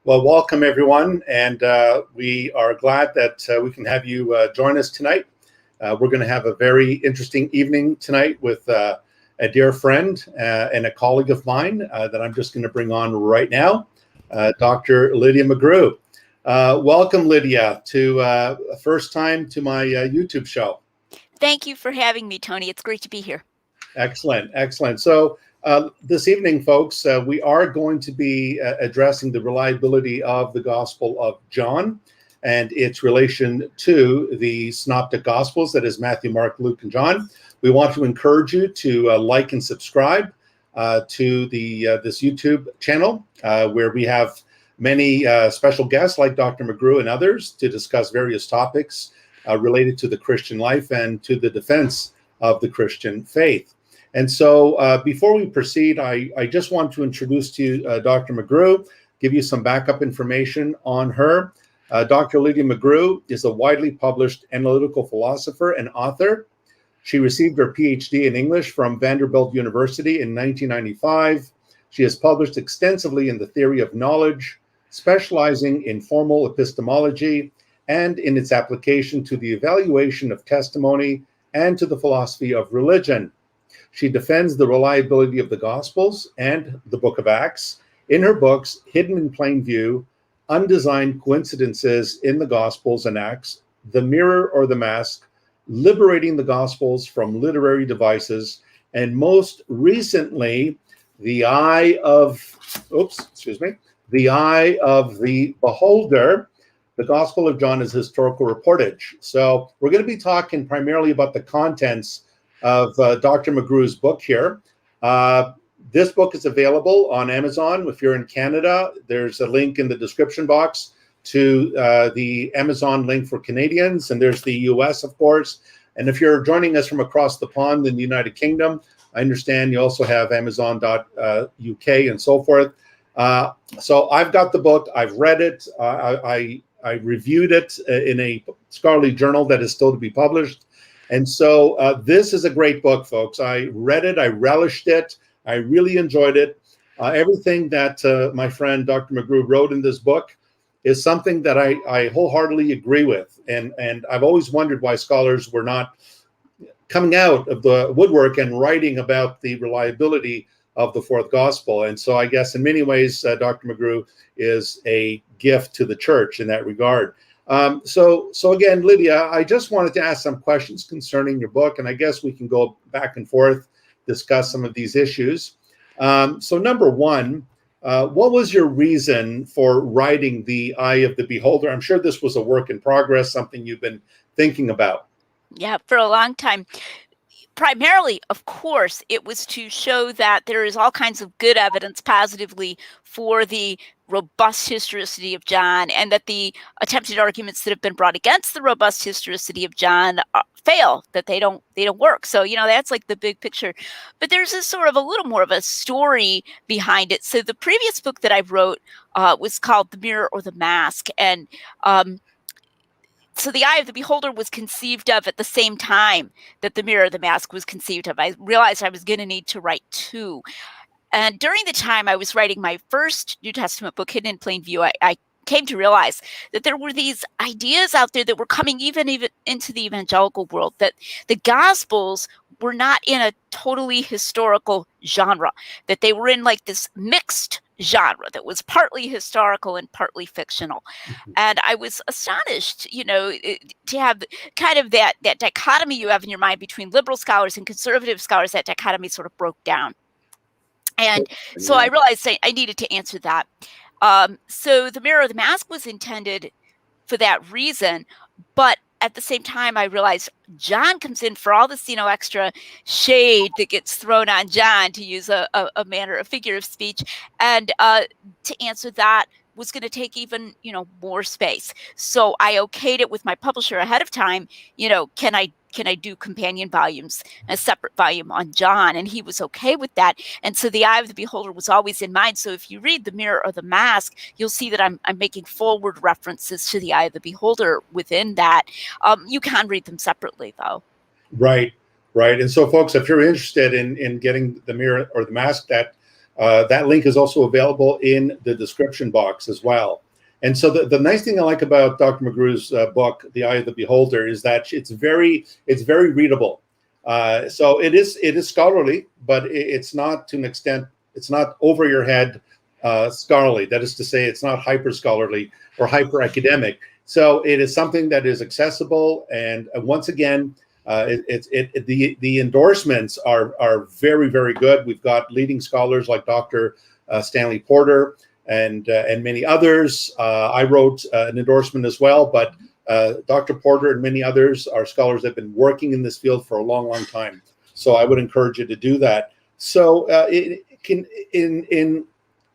Well, welcome everyone, and we are glad that we can have you join us tonight. We're going to have a very interesting evening tonight with a dear friend and a colleague of mine that I'm just going to bring on right now, Dr. Lydia McGrew. Welcome, Lydia, to first time to my YouTube show. Thank you for having me, Tony. It's great to be here. Excellent, excellent. So this evening, folks, we are going to be addressing the reliability of the Gospel of John and its relation to the Synoptic Gospels, that is Matthew, Mark, Luke, and John. We want to encourage you to like and subscribe to this YouTube channel, where we have many special guests like Dr. McGrew and others to discuss various topics related to the Christian life and to the defense of the Christian faith. And so before we proceed, I just want to introduce to you Dr. McGrew, give you some backup information on her. Dr. Lydia McGrew is a widely published analytical philosopher and author. She received her PhD in English from Vanderbilt University in 1995. She has published extensively in the theory of knowledge, specializing in formal epistemology and in its application to the evaluation of testimony and to the philosophy of religion. She defends the reliability of the Gospels and the Book of Acts in her books, Hidden in Plain View, Undesigned Coincidences in the Gospels and Acts, The Mirror or the Mask, Liberating the Gospels from Literary Devices, and most recently, The Eye of the Beholder. The Gospel of John is historical reportage. So we're going to be talking primarily about the contents of Dr. McGrew's book here. This book is available on Amazon. If you're in Canada, there's a link in the description box to the Amazon link for Canadians, and there's the US, of course. And if you're joining us from across the pond in the United Kingdom, I understand you also have Amazon.uk and so forth. So I've got the book. I've read it. I reviewed it in a scholarly journal that is still to be published. And so this is a great book, folks. I read it. I relished it. I really enjoyed it. Everything that my friend Dr. McGrew wrote in this book is something that I wholeheartedly agree with. And I've always wondered why scholars were not coming out of the woodwork and writing about the reliability of the fourth gospel. And so I guess in many ways, Dr. McGrew is a gift to the church in that regard. So again, Lydia, I just wanted to ask some questions concerning your book, and I guess we can go back and forth, discuss some of these issues. So number one, what was your reason for writing The Eye of the Beholder? I'm sure this was a work in progress, something you've been thinking about. Yeah, for a long time. Primarily, of course, it was to show that there is all kinds of good evidence positively for the robust historicity of John, and that the attempted arguments that have been brought against the robust historicity of John fail, that they don't work. So, that's like the big picture. But there's a sort of a little more of a story behind it. So the previous book that I wrote was called The Mirror or the Mask, and so The Eye of the Beholder was conceived of at the same time that The Mirror of the Mask was conceived of. I realized I was going to need to write two. And during the time I was writing my first New Testament book, Hidden in Plain View, I came to realize that there were these ideas out there that were coming even into the evangelical world, that the Gospels were not in a totally historical genre, that they were in like this mixed genre that was partly historical and partly fictional. And I was astonished, to have kind of that dichotomy you have in your mind between liberal scholars and conservative scholars. That dichotomy sort of broke down. And so I realized I needed to answer that. So The Mirror of the Mask was intended for that reason, but at the same time, I realized John comes in for all this, extra shade that gets thrown on John, to use a figure of speech. And to answer that was going to take even, more space. So I okayed it with my publisher ahead of time. Can I do companion volumes, a separate volume on John? And he was okay with that. And so The Eye of the Beholder was always in mind. So if you read The Mirror or the Mask, you'll see that I'm making forward references to The Eye of the Beholder within that. You can read them separately, though. Right. And so, folks, if you're interested in getting The Mirror or the Mask, that That link is also available in the description box as well. And so the nice thing I like about Dr. McGrew's book, The Eye of the Beholder, is that it's very readable. So it is scholarly, but it's not to an extent, it's not over your head scholarly. That is to say, it's not hyper scholarly or hyper academic. So it is something that is accessible. And once again, the endorsements are very, very good. We've got leading scholars like Dr. Stanley Porter and many others. I wrote an endorsement as well, but Dr. Porter and many others are scholars that have been working in this field for a long, long time. So I would encourage you to do that. So a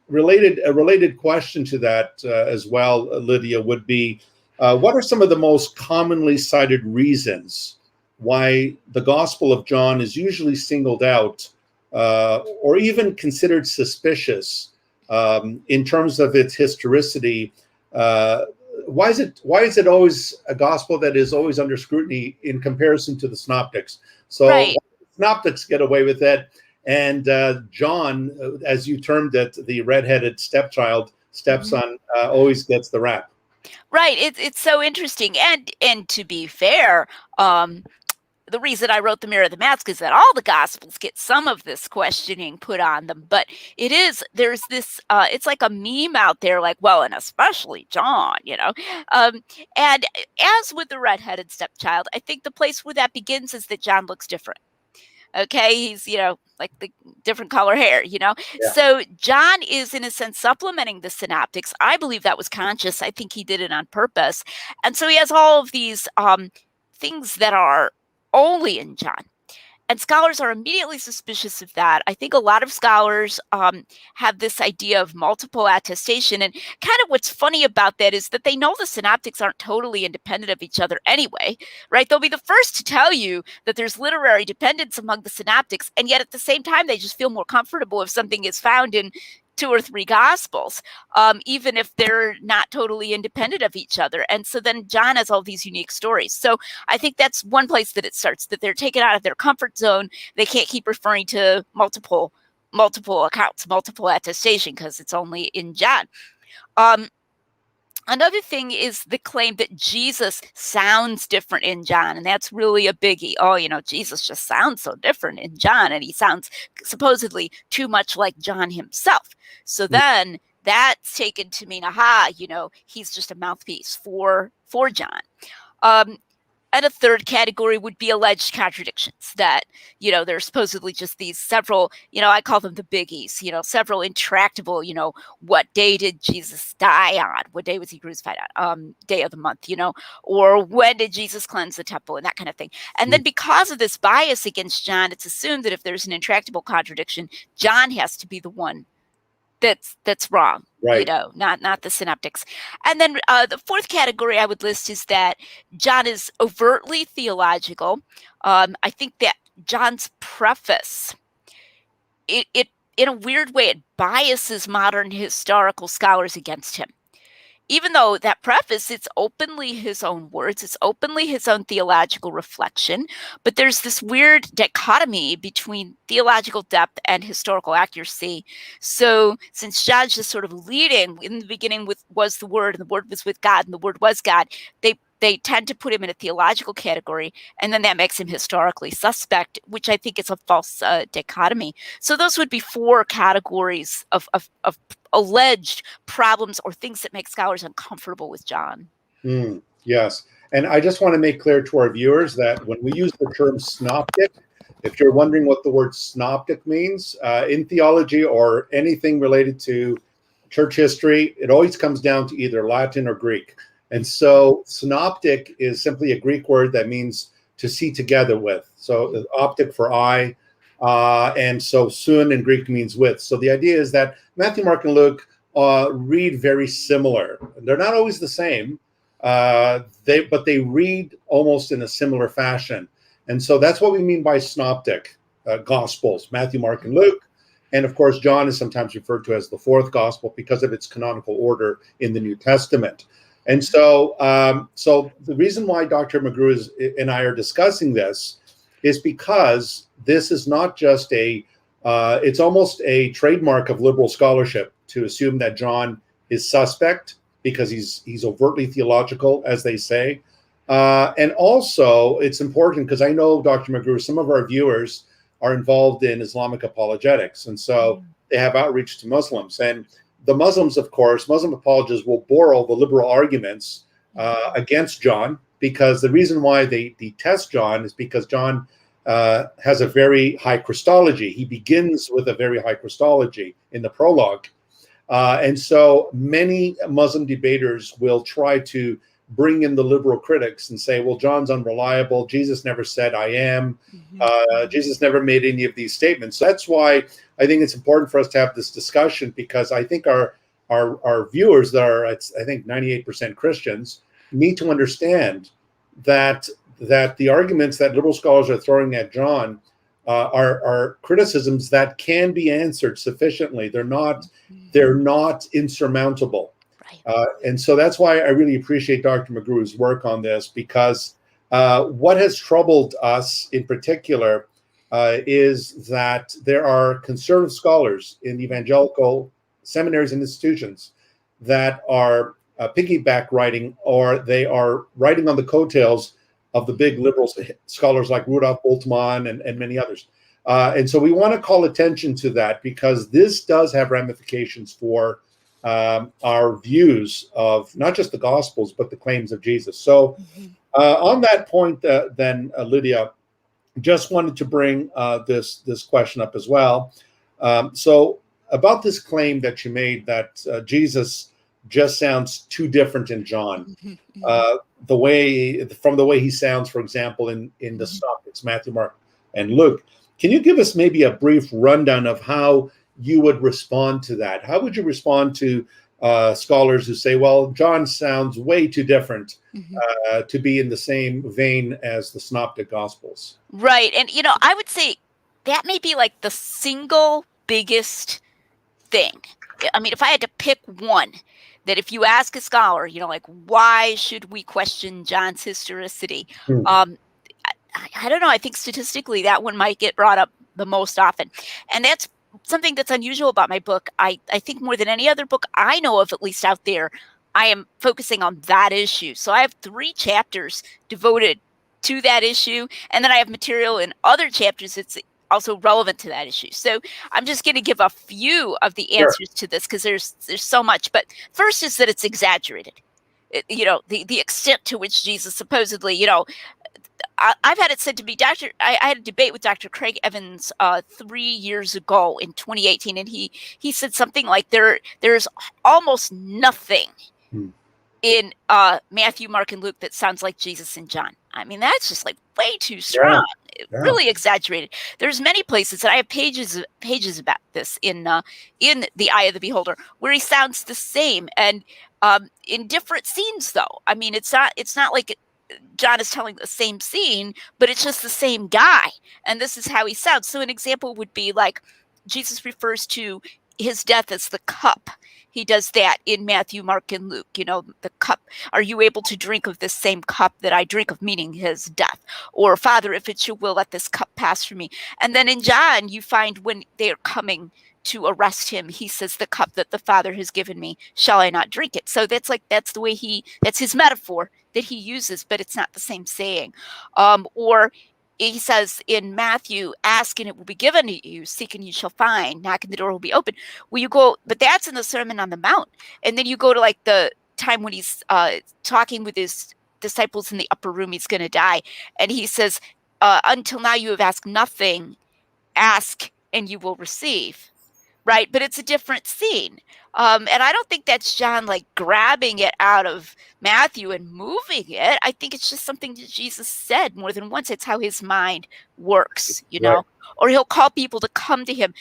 related question to that as well, Lydia, would be, what are some of the most commonly cited reasons why the Gospel of John is usually singled out or even considered suspicious in terms of its historicity? Why is it always a gospel that is always under scrutiny in comparison to the Synoptics? So Right. Synoptics get away with it, and John, as you termed it, the redheaded stepchild, stepson, always gets the rap. Right. It's so interesting. And to be fair, the reason I wrote The Mirror of the Mask is that all the Gospels get some of this questioning put on them. But there's this, it's like a meme out there, like, well, and especially John, and as with the redheaded stepchild, I think the place where that begins is that John looks different. Okay, he's, like the different color hair, Yeah. So John is in a sense supplementing the synoptics. I believe that was conscious. I think he did it on purpose. And so he has all of these things that are only in John. And scholars are immediately suspicious of that. I think a lot of scholars have this idea of multiple attestation. And kind of what's funny about that is that they know the synoptics aren't totally independent of each other anyway, right? They'll be the first to tell you that there's literary dependence among the synoptics. And yet at the same time, they just feel more comfortable if something is found in 2 or 3 Gospels, even if they're not totally independent of each other. And so then John has all these unique stories. So I think that's one place that it starts, that they're taken out of their comfort zone. They can't keep referring to multiple accounts, multiple attestation, because it's only in John. Another thing is the claim that Jesus sounds different in John, and that's really a biggie. Oh, Jesus just sounds so different in John, and he sounds supposedly too much like John himself. So then that's taken to mean, he's just a mouthpiece for John. And a third category would be alleged contradictions, that, there's supposedly just these several, I call them the biggies, several intractable, what day did Jesus die on? What day was he crucified on? Day of the month, or when did Jesus cleanse the temple, and that kind of thing. And then because of this bias against John, it's assumed that if there's an intractable contradiction, John has to be the one that's wrong, Right. not the synoptics. And then the fourth category I would list is that John is overtly theological. I think that John's preface, it in a weird way, it biases modern historical scholars against him. Even though that preface, it's openly his own words, it's openly his own theological reflection, but there's this weird dichotomy between theological depth and historical accuracy. So since John's just sort of leading, in the beginning was the Word, and the Word was with God, and the Word was God, they tend to put him in a theological category, and then that makes him historically suspect, which I think is a false dichotomy. So those would be 4 categories of alleged problems or things that make scholars uncomfortable with John. Yes. And I just want to make clear to our viewers that when we use the term synoptic, if you're wondering what the word synoptic means in theology or anything related to church history, it always comes down to either Latin or Greek. And so synoptic is simply a Greek word that means to see together with. So optic for eye, and so sun in Greek means with. So the idea is that Matthew, Mark, and Luke read very similar. They're not always the same, but they read almost in a similar fashion. And so that's what we mean by synoptic Gospels, Matthew, Mark, and Luke. And of course, John is sometimes referred to as the 4th Gospel because of its canonical order in the New Testament. And so the reason why Dr. McGrew and I are discussing this is because this is not just a It's almost a trademark of liberal scholarship to assume that John is suspect because he's overtly theological, as they say. And also, it's important because I know, Dr. McGrew, some of our viewers are involved in Islamic apologetics, and so they have outreach to Muslims. And the Muslims, of course, Muslim apologists will borrow the liberal arguments against John, because the reason why they detest John is because John has a very high Christology. He begins with a very high Christology in the prologue. And so many Muslim debaters will try to bring in the liberal critics and say, well, John's unreliable. Jesus never said, I am. Jesus never made any of these statements. So that's why I think it's important for us to have this discussion, because I think our viewers that are, I think, 98% Christians need to understand that the arguments that liberal scholars are throwing at John are criticisms that can be answered sufficiently. They're not insurmountable. Right. And so that's why I really appreciate Dr. McGrew's work on this, because what has troubled us in particular is that there are conservative scholars in evangelical seminaries and institutions that are piggyback writing, or they are writing on the coattails of the big liberal scholars like Rudolf Bultmann and many others. And so we want to call attention to that, because this does have ramifications for our views of not just the Gospels, but the claims of Jesus. So on that point, then, Lydia, just wanted to bring this question up as well. So about this claim that you made that Jesus just sounds too different in John. From the way he sounds, for example, in the Synoptics, Matthew, Mark, and Luke. Can you give us maybe a brief rundown of how you would respond to that? How would you respond to scholars who say, well, John sounds way too different to be in the same vein as the Synoptic Gospels? Right. And, I would say that may be like the single biggest thing. I mean, if I had to pick one, that if you ask a scholar, like, why should we question John's historicity? I don't know. I think statistically that one might get brought up the most often. And that's something that's unusual about my book. I think more than any other book I know of, at least out there, I am focusing on that issue. So I have 3 chapters devoted to that issue. And then I have material in other chapters that's also relevant to that issue. So I'm just going to give a few of the answers to this, because there's so much. But first is that it's exaggerated. The extent to which Jesus supposedly, I've had it said to me, I had a debate with Dr. Craig Evans 3 years ago in 2018, and he said something like there's almost nothing in Matthew, Mark, and Luke that sounds like Jesus and John. I mean, that's just like way too strong. Really exaggerated. There's many places, and I have pages about this in The Eye of the Beholder, where he sounds the same, and in different scenes though. I mean, it's not like John is telling the same scene, but it's just the same guy, and this is how he sounds. So an example would be like Jesus refers to his death as the cup. He does that in Matthew, Mark, and Luke. The cup. Are you able to drink of this same cup that I drink of, meaning his death? Or, Father, if it's your will, let this cup pass from me. And then in John, you find when they are coming to arrest him, he says, the cup that the Father has given me, shall I not drink it? So that's the way that's his metaphor that he uses, but it's not the same saying. Or he says in Matthew, ask and it will be given to you, seek and you shall find, knock and the door will be open. Well, you go, but that's in the Sermon on the Mount. And then you go to like the time when he's talking with his disciples in the upper room, he's going to die. And he says, until now you have asked nothing, ask and you will receive. Right. But it's a different scene. And I don't think that's John like grabbing it out of Matthew and moving it. I think it's just something that Jesus said more than once. It's how his mind works, Right. Or he'll call people to come to him.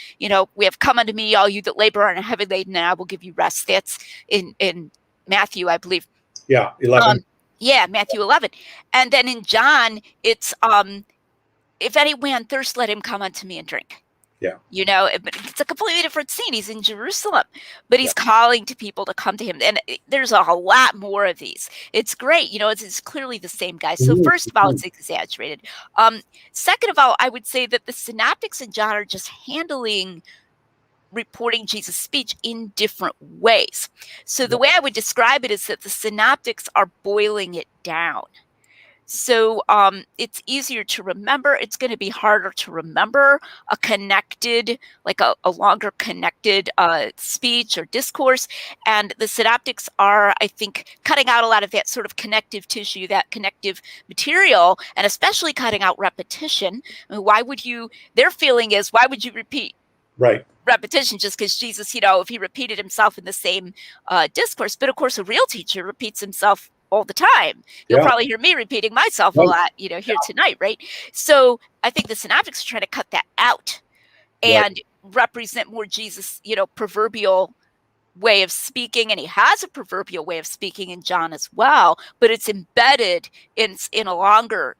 We have come unto me, all you that labor and are heavy laden, and I will give you rest. That's in Matthew, I believe. Yeah, 11. Matthew 11. And then in John, it's if any man thirst, let him come unto me and drink. Yeah. But it's a completely different scene. He's in Jerusalem, but he's Yeah. calling to people to come to him. And there's a lot more of these. It's great. It's clearly the same guy. So Mhm. first of all, it's exaggerated. Second of all, I would say that the Synoptics and John are just handling reporting Jesus' speech in different ways. So the way I would describe it is that the Synoptics are boiling it down. So it's easier to remember. It's going to be harder to remember a connected, like a longer connected speech or discourse. And the Synoptics are, I think, cutting out a lot of that sort of connective tissue, that connective material, and especially cutting out repetition. I mean, their feeling is, why would you repeat? Right. Repetition just because Jesus, if he repeated himself in the same discourse. But of course, a real teacher repeats himself all the time. You'll probably hear me repeating myself a lot, here tonight, right? So I think the Synoptics are trying to cut that out and represent more Jesus, proverbial way of speaking, and he has a proverbial way of speaking in John as well, but it's embedded in longer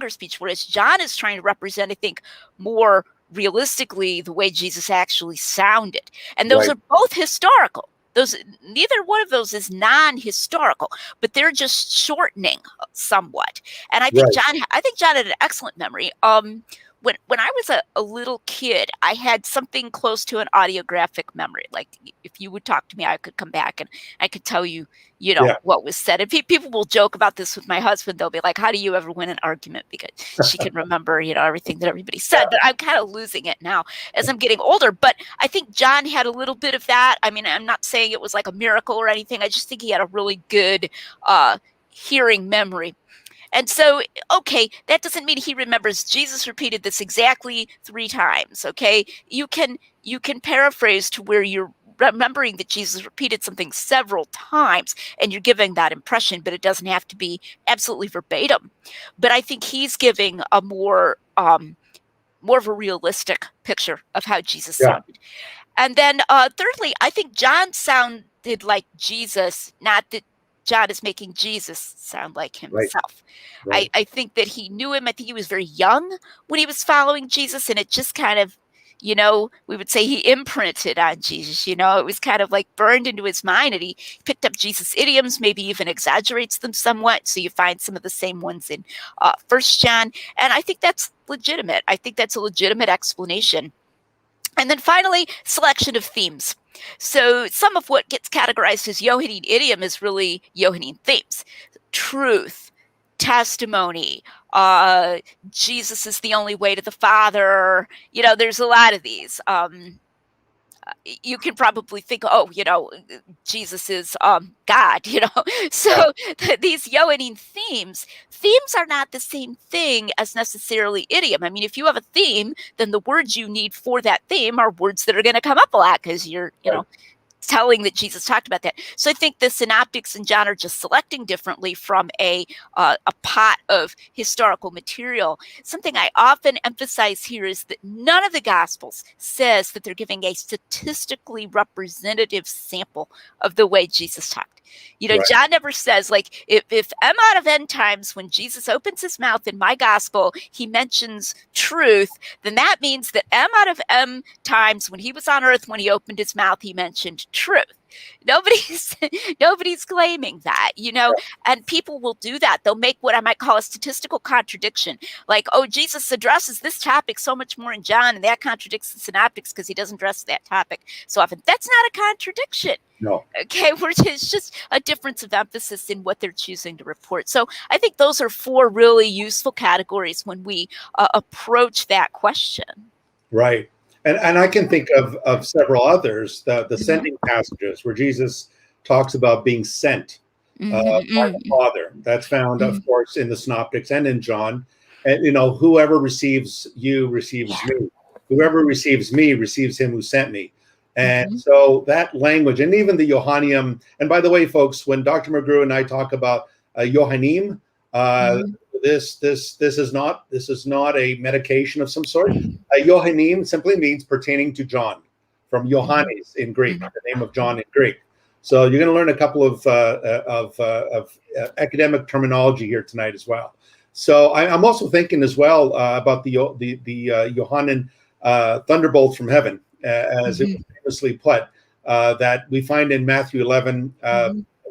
speech, whereas John is trying to represent, I think, more realistically the way Jesus actually sounded. And those are both historical. Neither one of those is non-historical, but they're just shortening somewhat. And I think John had an excellent memory. When I was a little kid, I had something close to an audiographic memory. Like if you would talk to me, I could come back and I could tell you, what was said. And people will joke about this with my husband. They'll be like, how do you ever win an argument? Because she can remember, everything that everybody said. But I'm kind of losing it now as I'm getting older. But I think John had a little bit of that. I mean, I'm not saying it was like a miracle or anything. I just think he had a really good hearing memory. And so, okay, that doesn't mean he remembers Jesus repeated this exactly 3 times, okay? You can paraphrase to where you're remembering that Jesus repeated something several times and you're giving that impression, but it doesn't have to be absolutely verbatim. But I think he's giving a more of a realistic picture of how Jesus sounded. And then thirdly, I think John sounded like Jesus, not that John is making Jesus sound like himself. Right. I think that he knew him. I think he was very young when he was following Jesus, and it just kind of, we would say he imprinted on Jesus. It was kind of like burned into his mind, and he picked up Jesus' idioms, maybe even exaggerates them somewhat. So you find some of the same ones in 1 John, and I think that's legitimate. I think that's a legitimate explanation. And then finally, selection of themes. So some of what gets categorized as Johannine idiom is really Johannine themes. Truth, testimony, Jesus is the only way to the Father. There's a lot of these. You can probably think, Jesus is God, So these Johannine themes are not the same thing as necessarily idiom. I mean, if you have a theme, then the words you need for that theme are words that are going to come up a lot because you're, telling that Jesus talked about that. So I think the Synoptics and John are just selecting differently from a pot of historical material. Something I often emphasize here is that none of the Gospels says that they're giving a statistically representative sample of the way Jesus talked. John never says, like, if M out of N times when Jesus opens his mouth in my gospel, he mentions truth, then that means that M out of M times when he was on earth, when he opened his mouth, he mentioned truth. Nobody's claiming that, and people will do that. They'll make what I might call a statistical contradiction. Like, oh, Jesus addresses this topic so much more in John, and that contradicts the Synoptics because he doesn't address that topic so often. That's not a contradiction. No. Okay, it's just a difference of emphasis in what they're choosing to report. So I think those are 4 really useful categories when we approach that question. Right. And I can think of several others, the sending passages where Jesus talks about being sent by the Father. That's found, of course, in the Synoptics and in John. And, whoever receives you receives me. Whoever receives me receives him who sent me. And so that language, and even the Johannium, and by the way, folks, when Dr. McGrew and I talk about Johannine, this is not a medication of some sort. Johannine simply means pertaining to John, from Johannes in Greek, the name of John in Greek. So you're going to learn a couple of academic terminology here tonight as well. So I'm also thinking as well about the Johannine thunderbolt from heaven, as it was famously put, that we find in Matthew 11,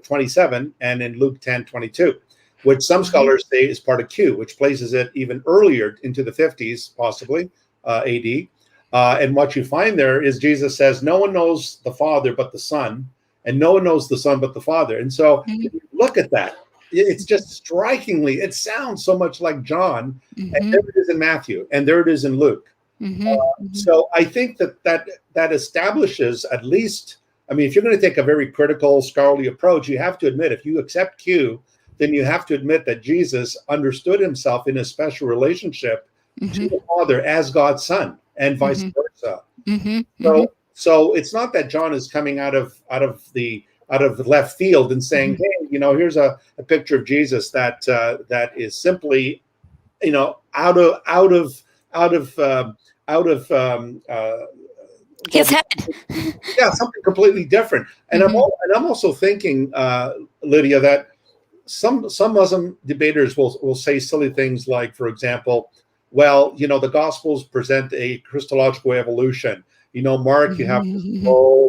27 and in Luke 10, 22, which some scholars say is part of Q, which places it even earlier into the 50s, possibly AD. And what you find there is Jesus says, no one knows the Father but the Son, and no one knows the Son but the Father. And so if you look at that, it's just strikingly, it sounds so much like John, and there it is in Matthew, and there it is in Luke. So I think that establishes at least, I mean, if you're going to take a very critical scholarly approach, you have to admit, if you accept Q, then you have to admit that Jesus understood himself in a special relationship to the Father as God's Son, and vice versa. So it's not that John is coming out of left field and saying, hey, here's a picture of Jesus that is simply, out of his head. Yeah, something completely different. And I'm also thinking, Lydia, that some Muslim debaters will say silly things like, for example, well, the Gospels present a Christological evolution. Mark, you have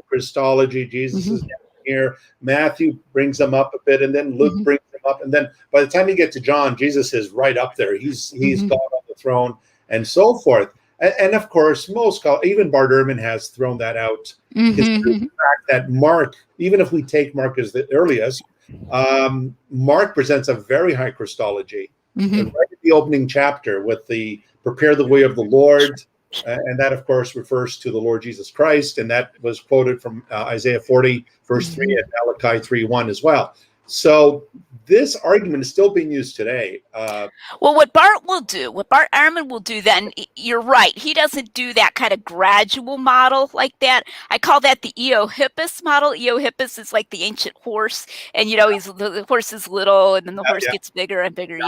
Christology, Jesus is here. Matthew brings them up a bit, and then Luke brings them up, and then by the time you get to John, Jesus is right up there. He's God on the throne, and so forth. And of course, even Bart Ehrman has thrown that out. The fact that Mark, even if we take Mark as the earliest, Mark presents a very high Christology. Right at the opening chapter with the prepare the way of the Lord. And that, of course, refers to the Lord Jesus Christ. And that was quoted from Isaiah 40, verse 3, and Malachi 3:1 as well. So this argument is still being used today. Well, what Bart Ehrman will do then, you're right, he doesn't do that kind of gradual model like that. I call that the Eohippus model. Eohippus is like the ancient horse, and the horse is little, and then the horse gets bigger and bigger,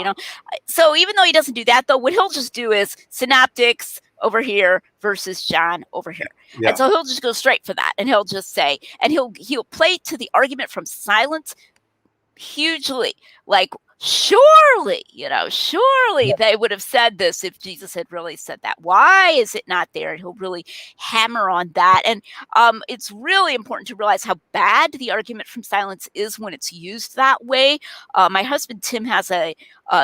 So even though he doesn't do that, though, what he'll just do is synoptics over here versus John over here. And so he'll just go straight for that, and he'll just say, and he'll play to the argument from silence hugely, like surely they would have said this if Jesus had really said that. Why is it not there? And he'll really hammer on that. And it's really important to realize how bad the argument from silence is when it's used that way. My husband Tim has a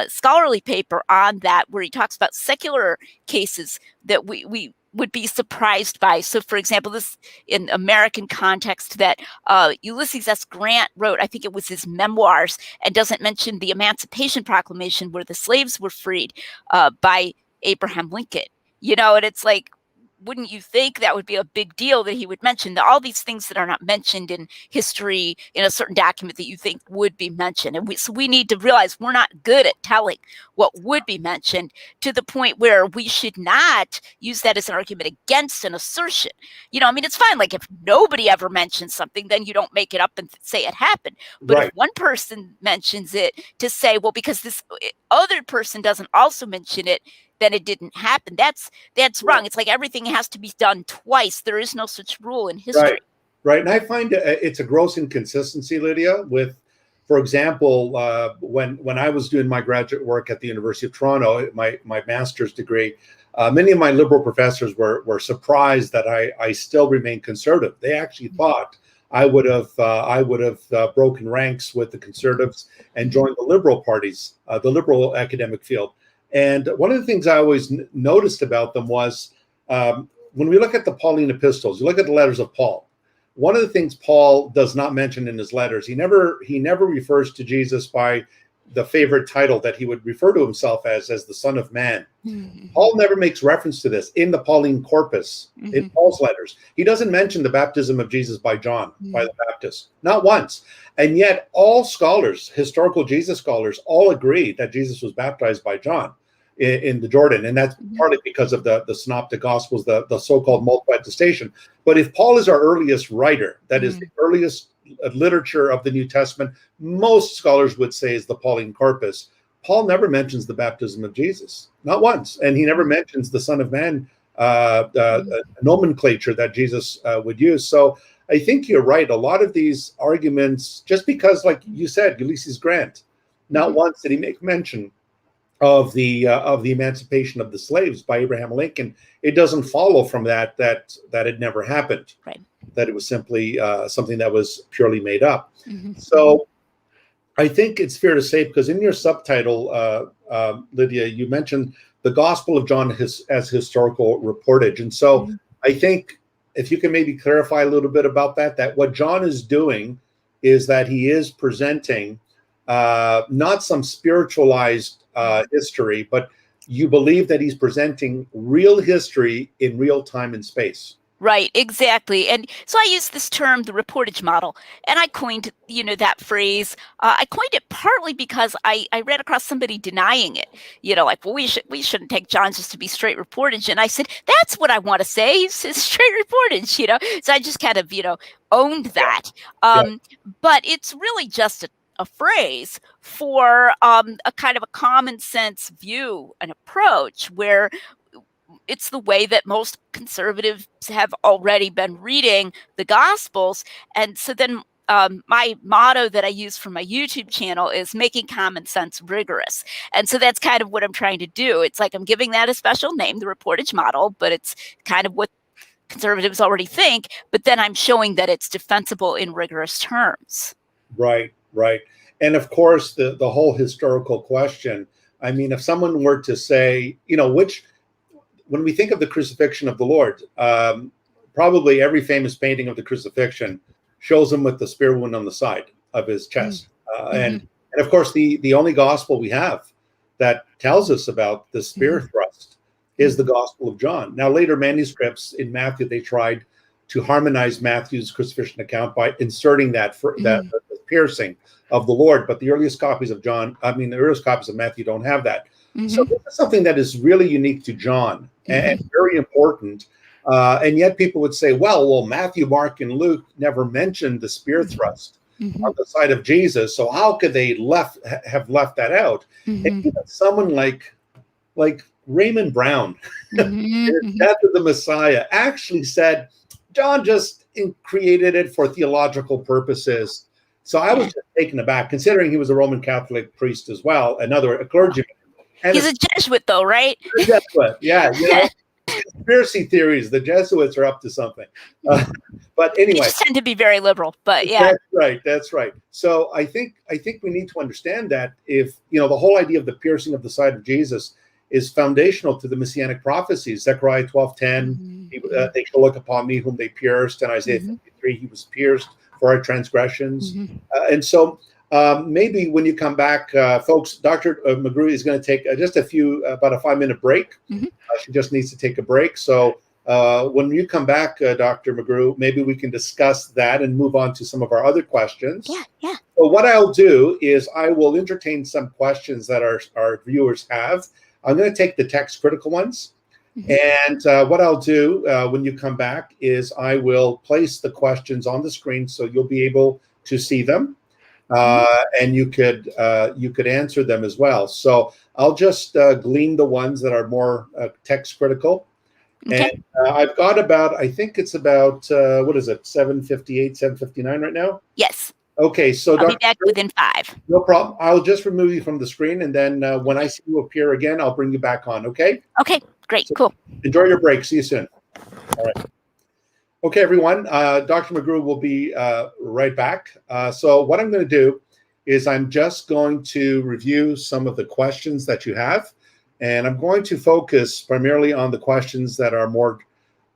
scholarly paper on that where he talks about secular cases that we would be surprised by. So, for example, this in American context that Ulysses S. Grant wrote, I think it was his memoirs, and doesn't mention the Emancipation Proclamation where the slaves were freed by Abraham Lincoln. And it's like, wouldn't you think that would be a big deal that he would mention all these things that are not mentioned in history in a certain document that you think would be mentioned? And so we need to realize we're not good at telling what would be mentioned, to the point where we should not use that as an argument against an assertion. It's fine. Like if nobody ever mentions something, then you don't make it up and say it happened. But if one person mentions it, to say, well, because this other person doesn't also mention it, then it didn't happen. That's wrong. It's like everything has to be done twice. There is no such rule in history. Right. And I find it's a gross inconsistency, Lydia, with, for example, when I was doing my graduate work at the University of Toronto, my master's degree, many of my liberal professors were surprised that I still remained conservative. They actually thought I would have broken ranks with the conservatives and joined the liberal parties, the liberal academic field. And one of the things I always noticed about them was when we look at the Pauline epistles, you look at the letters of Paul. One of the things Paul does not mention in his letters, he never refers to Jesus by the favorite title that he would refer to himself as the Son of Man. Paul never makes reference to this in the Pauline corpus, in Paul's letters. He doesn't mention the baptism of Jesus by John, by the Baptist, not once. And yet all scholars, historical Jesus scholars, all agree that Jesus was baptized by John in the Jordan. And that's partly because of the Synoptic Gospels, the so-called multiple attestation. But if Paul is our earliest writer, that is the earliest literature of the New Testament, most scholars would say is the Pauline corpus. Paul never mentions the baptism of Jesus, not once. And he never mentions the Son of Man nomenclature that Jesus would use. So I think you're right. A lot of these arguments, just because, like you said, Ulysses Grant, not once did he make mention of the emancipation of the slaves by Abraham Lincoln, it doesn't follow from that it never happened, Right. that it was simply something that was purely made up. Mm-hmm. So I think it's fair to say, because in your subtitle, Lydia, you mentioned the Gospel of John as historical reportage. And so Mm-hmm. I think if you can maybe clarify a little bit about that what John is doing is that he is presenting not some spiritualized history, but you believe that he's presenting real history in real time and space. Right, exactly. And so I use this term, the reportage model, and I coined, that phrase. I coined it partly because I ran across somebody denying it. Like, well, we shouldn't take John just to be straight reportage. And I said, that's what I want to say. It's straight reportage. So I just kind of, owned that. But it's really just a phrase for a kind of a common sense view, an approach where it's the way that most conservatives have already been reading the Gospels. And so then my motto that I use for my YouTube channel is making common sense rigorous. And so that's kind of what I'm trying to do. It's like I'm giving that a special name, the reportage model, but it's kind of what conservatives already think, but then I'm showing that it's defensible in rigorous terms. Right. And of course, the whole historical question, I mean, if someone were to say, when we think of the crucifixion of the Lord, probably every famous painting of the crucifixion shows him with the spear wound on the side of his chest. And of course, the only gospel we have that tells us about the spear thrust is the Gospel of John. Now, later manuscripts in Matthew, they tried to harmonize Matthew's crucifixion account by inserting that the piercing of the Lord. But the earliest copies of Matthew don't have that. So this is something that is really unique to John and very important. And yet people would say, well, Matthew, Mark, and Luke never mentioned the spear thrust on the side of Jesus. So how could they have left that out? And even someone like Raymond Brown, in Death of the Messiah, actually said, John just created it for theological purposes. So I was just taken aback, considering he was a Roman Catholic priest as well, a clergyman. And he's a Jesuit, though, right? A Jesuit, yeah. Conspiracy theories, the Jesuits are up to something. But anyway. They just tend to be very liberal, but yeah. That's right. So I think we need to understand that if, the whole idea of the piercing of the side of Jesus is foundational to the messianic prophecies. Zechariah 12:10, they shall look upon me whom they pierced, and Isaiah 53, he was pierced for our transgressions. And so maybe when you come back, folks, Dr. McGrew is going to take just about a 5-minute break. She just needs to take a break. So when you come back, Dr. McGrew, maybe we can discuss that and move on to some of our other questions. Yeah. So what I'll do is I will entertain some questions that our viewers have. I'm going to take the text critical ones. And what I'll do when you come back is I will place the questions on the screen so you'll be able to see them. And you could answer them as well. So I'll just glean the ones that are more text critical. Okay. And I've got I think it's about, 7:58, 7:59 right now? Yes. Okay, so I'll be back within 5. No problem. I'll just remove you from the screen, and then when I see you appear again, I'll bring you back on, okay? Okay, great, cool. Enjoy your break. See you soon. All right. Okay, everyone. Dr. McGrew will be right back. So what I'm going to do is I'm just going to review some of the questions that you have, and I'm going to focus primarily on the questions that are more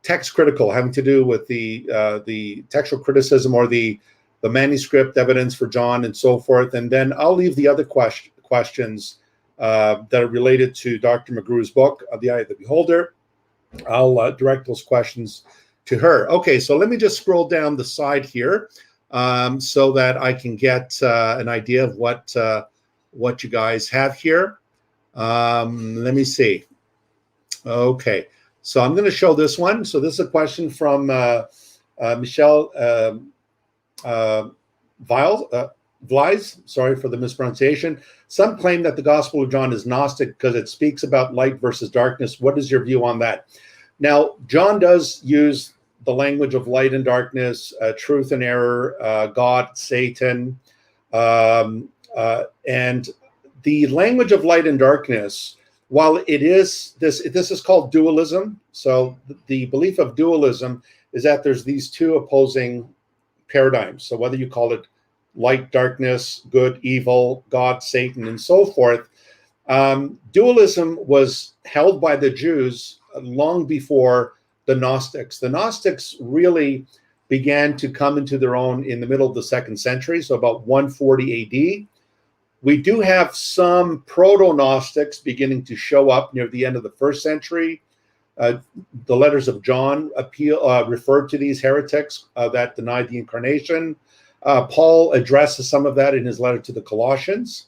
text critical, having to do with the textual criticism or the manuscript evidence for John and so forth. And then I'll leave the other questions that are related to Dr. McGrew's book, The Eye of the Beholder. I'll direct those questions to her. Okay, so let me just scroll down the side here so that I can get an idea of what you guys have here. Let me see. Okay, so I'm going to show this one. So this is a question from Michelle Vlies, sorry for the mispronunciation. Some claim that the Gospel of John is Gnostic because it speaks about light versus darkness. What is your view on that? Now, John does use the language of light and darkness, truth and error, God, Satan, and the language of light and darkness, while it is this is called dualism. So the belief of dualism is that there's these two opposing paradigms. So whether you call it light, darkness, good, evil, God, Satan, and so forth, dualism was held by the Jews long before the Gnostics. The Gnostics really began to come into their own in the middle of the 2nd century, so about 140 AD. We do have some proto-Gnostics beginning to show up near the end of the 1st century. The letters of John referred to these heretics that denied the incarnation. Paul addresses some of that in his letter to the Colossians.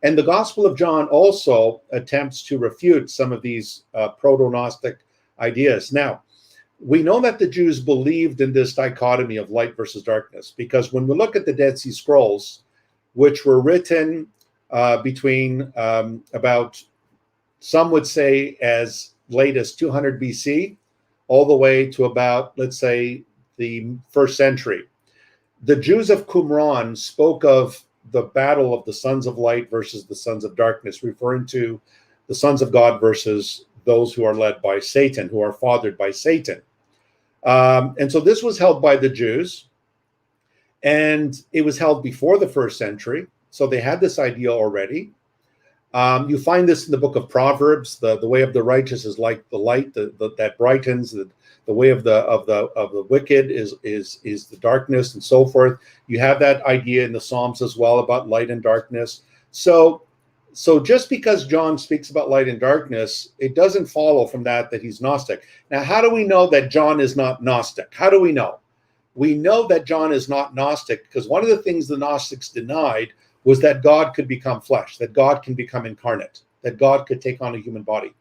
And the Gospel of John also attempts to refute some of these proto-Gnostic ideas. Now, we know that the Jews believed in this dichotomy of light versus darkness, because when we look at the Dead Sea Scrolls, which were written between about, some would say, as late as 200 BC, all the way to about, let's say, the 1st century. The Jews of Qumran spoke of the battle of the sons of light versus the sons of darkness, referring to the sons of God versus those who are led by Satan, who are fathered by Satan. And so this was held by the Jews, and it was held before the 1st century. So they had this idea already. You find this in the book of Proverbs. The way of the righteous is like the light that brightens. The way of the wicked is the darkness, and so forth. You have that idea in the Psalms as well about light and darkness. So just because John speaks about light and darkness, it doesn't follow from that he's Gnostic. Now, how do we know that John is not Gnostic? How do we know? We know that John is not Gnostic because one of the things the Gnostics denied was that God could become flesh, that God can become incarnate, that God could take on a human body.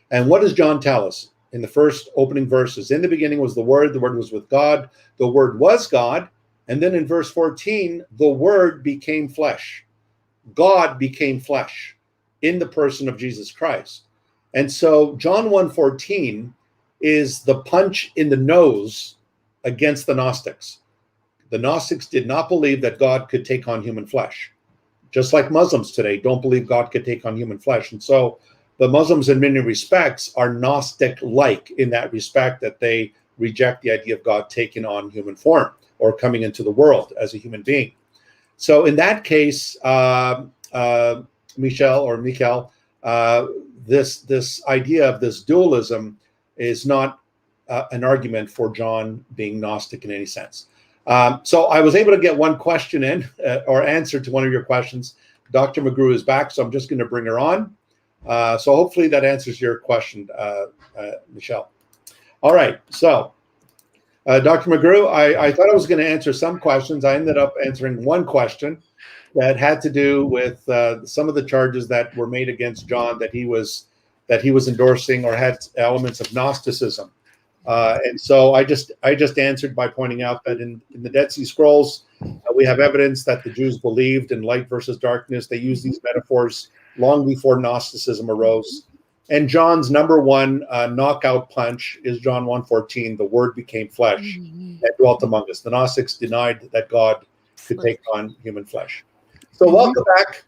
And what does John tell us in the first opening verses? In the beginning was the Word was with God, the Word was God. And then in verse 14, the Word became flesh. God became flesh in the person of Jesus Christ. And so John 1:14 is the punch in the nose against the Gnostics. The Gnostics did not believe that God could take on human flesh. Just like Muslims today don't believe God could take on human flesh. And so the Muslims in many respects are Gnostic-like in that respect, that they reject the idea of God taking on human form or coming into the world as a human being. So in that case, Michel, this idea of this dualism is not an argument for John being Gnostic in any sense. So I was able to get one question in or answer to one of your questions. Dr. McGrew is back, so I'm just going to bring her on. So hopefully that answers your question, Michelle. All right, so Dr. McGrew, I thought I was going to answer some questions. I ended up answering one question that had to do with some of the charges that were made against John that he was endorsing or had elements of Gnosticism. And so I just answered by pointing out that in the Dead Sea Scrolls, we have evidence that the Jews believed in light versus darkness. They used these metaphors long before Gnosticism arose. And John's number one knockout punch is John 1:14, the Word became flesh that dwelt among us. The Gnostics denied that God could take on human flesh. So welcome back.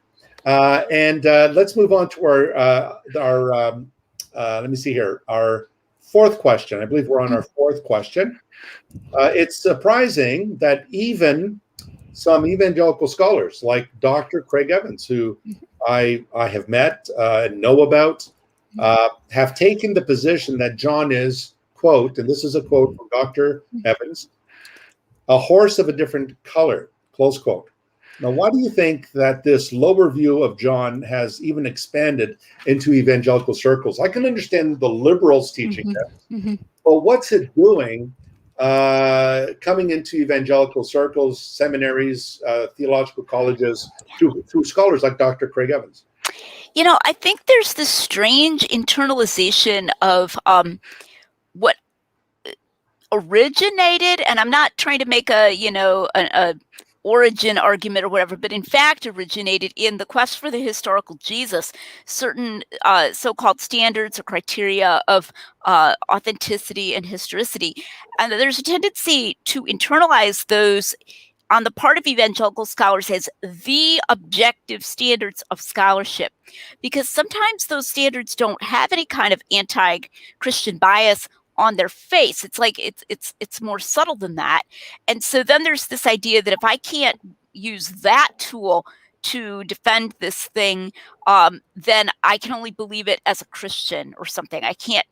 And let's move on to our let me see here, our fourth question. I believe we're on our fourth question. It's surprising that even some evangelical scholars like Dr. Craig Evans, who I have met and know about, have taken the position that John is, quote, and this is a quote from Dr. Evans, a horse of a different color, close quote. Now, why do you think that this lower view of John has even expanded into evangelical circles? I can understand the liberals teaching that, but what's it doing coming into evangelical circles, seminaries, theological colleges, through scholars like Dr. Craig Evans? You know, I think there's this strange internalization of what originated, and I'm not trying to make a origin argument or whatever, but in fact originated in the quest for the historical Jesus, certain so-called standards or criteria of authenticity and historicity. And there's a tendency to internalize those on the part of evangelical scholars as the objective standards of scholarship, because sometimes those standards don't have any kind of anti-Christian bias on their face. It's like it's more subtle than that. And so then there's this idea that if I can't use that tool to defend this thing, then I can only believe it as a Christian or something. I can't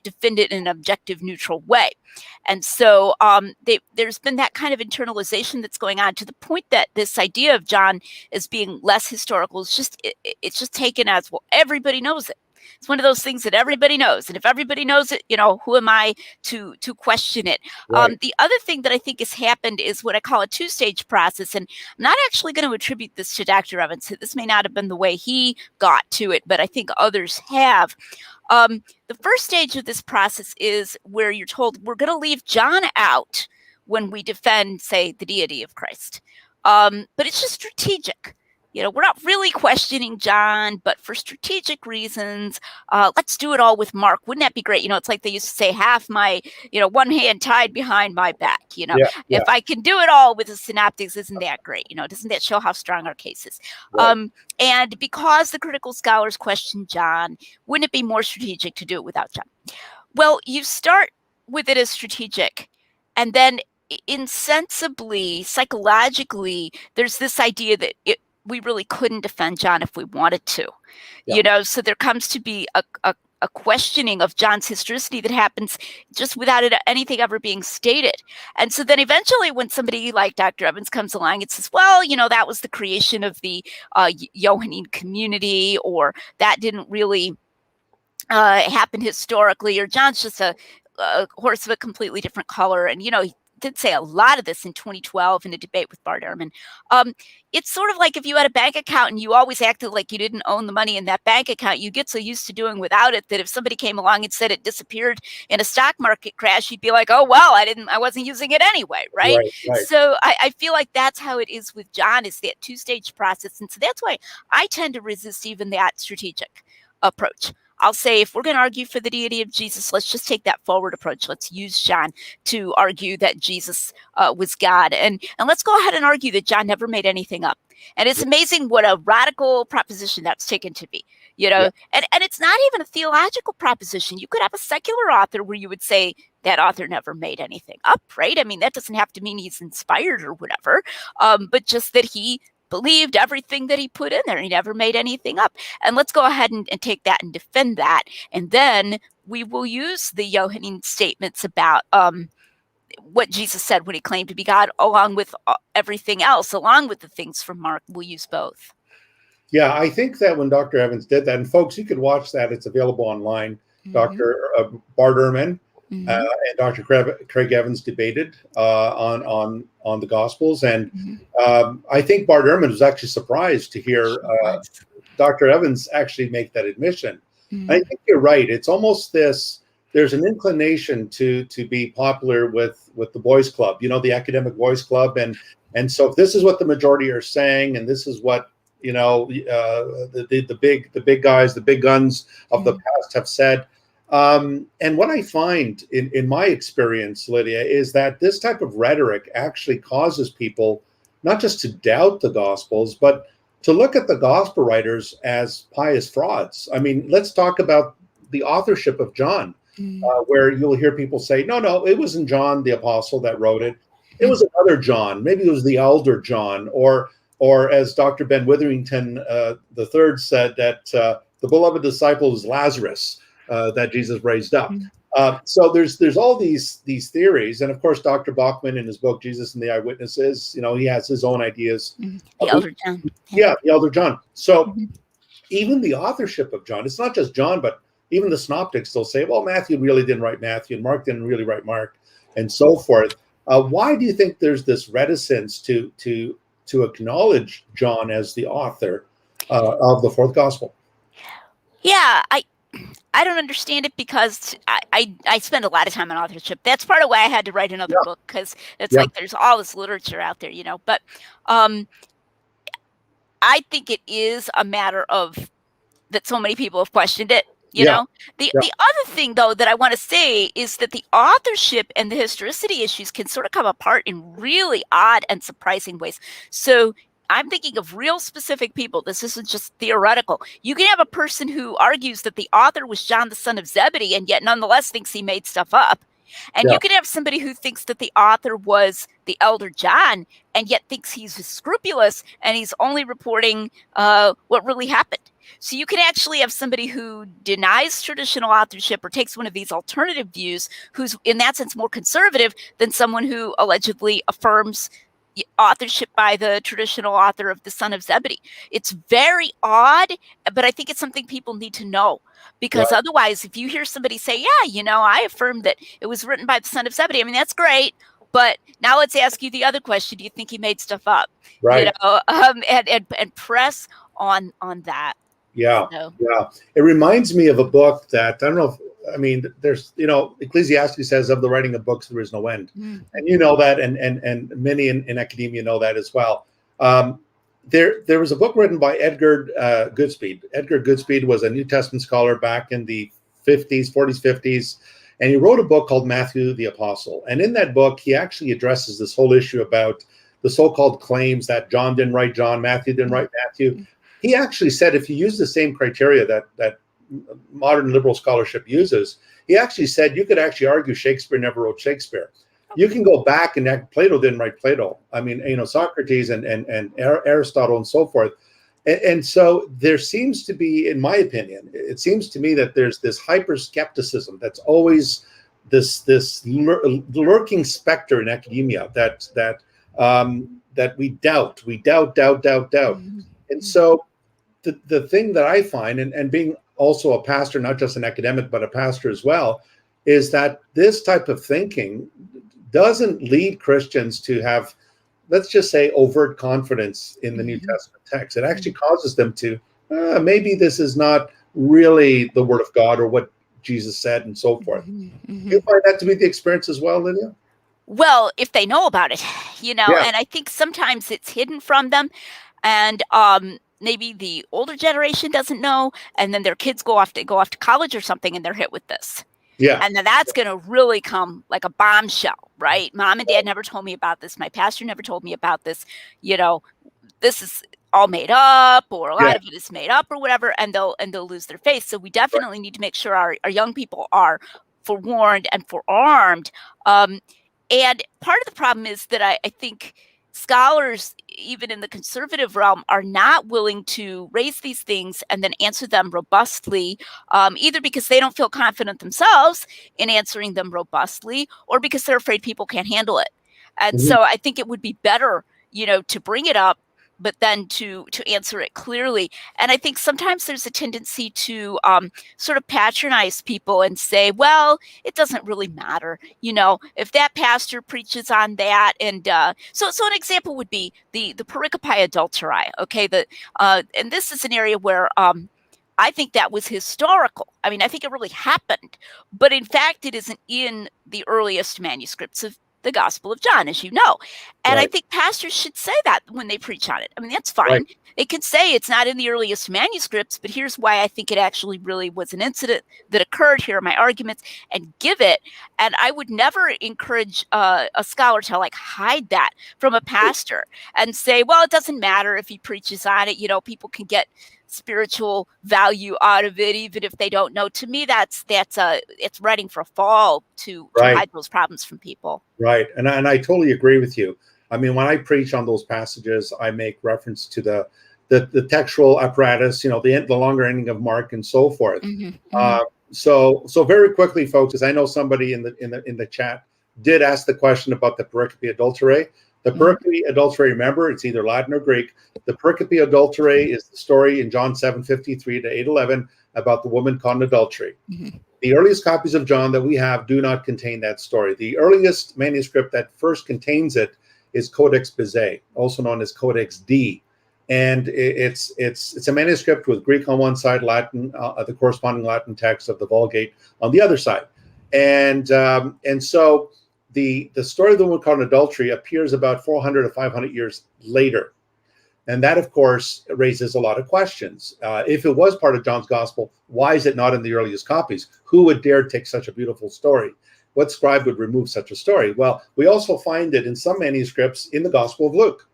defend it in an objective, neutral way. And so there's been that kind of internalization that's going on, to the point that this idea of John as being less historical is it's just taken as, well, everybody knows it. It's one of those things that everybody knows, and if everybody knows it, who am I to question it? Right. The other thing that I think has happened is what I call a two-stage process, and I'm not actually going to attribute this to Dr. Evans. This may not have been the way he got to it, but I think others have. The first stage of this process is where you're told, we're going to leave John out when we defend, say, the deity of Christ. But it's just strategic. We're not really questioning John, but for strategic reasons, let's do it all with Mark. Wouldn't that be great? It's like they used to say, half my, one hand tied behind my back. Yeah. If I can do it all with the synoptics, isn't that great? Doesn't that show how strong our case is? Right. And because the critical scholars question John, wouldn't it be more strategic to do it without John? Well, you start with it as strategic, and then insensibly, psychologically, there's this idea that we really couldn't defend John if we wanted to. So there comes to be a questioning of John's historicity that happens just without anything ever being stated. And so then eventually, when somebody like Dr. Evans comes along and says, well, that was the creation of the Johannine community, or that didn't really happen historically, or John's just a horse of a completely different color. And, he did say a lot of this in 2012 in a debate with Bart Ehrman. It's sort of like if you had a bank account and you always acted like you didn't own the money in that bank account, you get so used to doing without it that if somebody came along and said it disappeared in a stock market crash, you'd be like, oh, well, I wasn't using it anyway, right? So I feel like that's how it is with John, is that two-stage process. And so that's why I tend to resist even that strategic approach. I'll say, if we're going to argue for the deity of Jesus, let's just take that forward approach. Let's use John to argue that Jesus was God. And let's go ahead and argue that John never made anything up. And it's amazing what a radical proposition that's taken to be, and it's not even a theological proposition. You could have a secular author where you would say that author never made anything up, right? I mean, that doesn't have to mean he's inspired or whatever, but just that he believed everything that he put in there. He never made anything up. And let's go ahead and take that and defend that. And then we will use the Johannine statements about what Jesus said when he claimed to be God, along with everything else, along with the things from Mark. We'll use both. Yeah, I think that when Dr. Evans did that, and folks, you could watch that. It's available online. Dr. Bart Ehrman and Dr. Craig Evans debated on the Gospels, and I think Bart Ehrman was actually surprised to hear Dr. Evans actually make that admission. I think you're right. It's almost this. There's an inclination to be popular with the boys' club, the academic boys' club, and so if this is what the majority are saying, and this is what the big guys, the big guns of the past have said. And what I find in my experience, Lydia, is that this type of rhetoric actually causes people not just to doubt the Gospels, but to look at the Gospel writers as pious frauds. I mean, let's talk about the authorship of John, where you'll hear people say, no, it wasn't John the Apostle that wrote it. It was another John. Maybe it was the elder John, or as Dr. Ben Witherington III said, that the beloved disciple is Lazarus, that Jesus raised up. So there's all these theories, and of course, Dr. Bachman in his book Jesus and the Eyewitnesses, he has his own ideas. The elder John. Yeah, the elder John. So even the authorship of John, it's not just John, but even the synoptics, they'll say, well, Matthew really didn't write Matthew, and Mark didn't really write Mark, and so forth. Why do you think there's this reticence to acknowledge John as the author of the fourth gospel? Yeah, I don't understand it, because I spend a lot of time on authorship. That's part of why I had to write another book, because it's like there's all this literature out there, But I think it is a matter of that so many people have questioned it. You Yeah. know, the Yeah. the other thing though that I want to say is that the authorship and the historicity issues can sort of come apart in really odd and surprising ways. So I'm thinking of real specific people. This isn't just theoretical. You can have a person who argues that the author was John the son of Zebedee and yet nonetheless thinks he made stuff up. And Yeah. you can have somebody who thinks that the author was the elder John and yet thinks he's scrupulous and he's only reporting what really happened. So you can actually have somebody who denies traditional authorship or takes one of these alternative views, who's in that sense more conservative than someone who allegedly affirms authorship by the traditional author of The Son of Zebedee. It's very odd, but I think it's something people need to know, because Right. otherwise, if you hear somebody say, yeah, I affirm that it was written by the Son of Zebedee, I mean, that's great. But now let's ask you the other question. Do you think he made stuff up? Right. And press on that. Yeah. So. Yeah. It reminds me of a book that I don't know if, I mean, there's, Ecclesiastes says of the writing of books, there is no end. Mm-hmm. And you know that, and many in academia know that as well. There was a book written by Edgar Goodspeed. Edgar Goodspeed was a New Testament scholar back in the 40s, 50s, and he wrote a book called Matthew the Apostle. And in that book, he actually addresses this whole issue about the so-called claims that John didn't write John, Matthew didn't write Matthew. He actually said if you use the same criteria that modern liberal scholarship uses, he actually said you could actually argue Shakespeare never wrote Shakespeare. You can go back and Plato didn't write Plato. I mean, Socrates and Aristotle and so forth. And so there seems to be, in my opinion, it seems to me that there's this hyper skepticism that's always this lurking specter in academia that we doubt. And so the thing that I find, and being also a pastor, not just an academic, but a pastor as well, is that this type of thinking doesn't lead Christians to have, let's just say, overt confidence in the New Testament text. It actually causes them to, maybe this is not really the word of God or what Jesus said and so forth. Do you find that to be the experience as well, Lydia? Well, if they know about it, Yeah. and I think sometimes it's hidden from them, and maybe the older generation doesn't know, and then their kids go off to college or something, and they're hit with this. Yeah. And then that's going to really come like a bombshell, right? Mom and dad never told me about this. My pastor never told me about this. This is all made up, or a lot of it is made up, or whatever, and they'll lose their faith. So we definitely need to make sure our young people are forewarned and forearmed. And part of the problem is that I think scholars, even in the conservative realm, are not willing to raise these things and then answer them robustly, either because they don't feel confident themselves in answering them robustly, or because they're afraid people can't handle it. And so I think it would be better, to bring it up, but then to answer it clearly. And I think sometimes there's a tendency to sort of patronize people and say, well, it doesn't really matter, if that pastor preaches on that. And so an example would be the Pericope adulterae. Okay, and this is an area where I think that was historical. I mean, I think it really happened, but in fact, it isn't in the earliest manuscripts of the Gospel of John, as you know. And I think pastors should say that when they preach on it. I mean, that's fine. Right. They could say it's not in the earliest manuscripts, but here's why I think it actually really was an incident that occurred. Here are my arguments, and give it. And I would never encourage a scholar to hide that from a pastor and say, well, it doesn't matter if he preaches on it. People can get spiritual value out of it, even if they don't know. To me, it's ready for a fall to hide those problems from people. Right. And I totally agree with you. I mean, when I preach on those passages, I make reference to the textual apparatus, the longer ending of Mark and so forth. So very quickly, folks, because I know somebody in the chat did ask the question about the Pericope adulterae. The Pericope adulterae, remember, it's either Latin or Greek. The Pericope adulterae is the story in John 7:53 to 8:11 about the woman caught in adultery. The earliest copies of John that we have do not contain that story. The earliest manuscript that first contains it is Codex Bezae, also known as Codex D. And it's a manuscript with Greek on one side, Latin, the corresponding Latin text of the Vulgate on the other side. And so the story of the woman caught in adultery appears about 400 to 500 years later. And that, of course, raises a lot of questions. If it was part of John's gospel, why is it not in the earliest copies? Who would dare take such a beautiful story? What scribe would remove such a story? Well, we also find it in some manuscripts in the Gospel of Luke.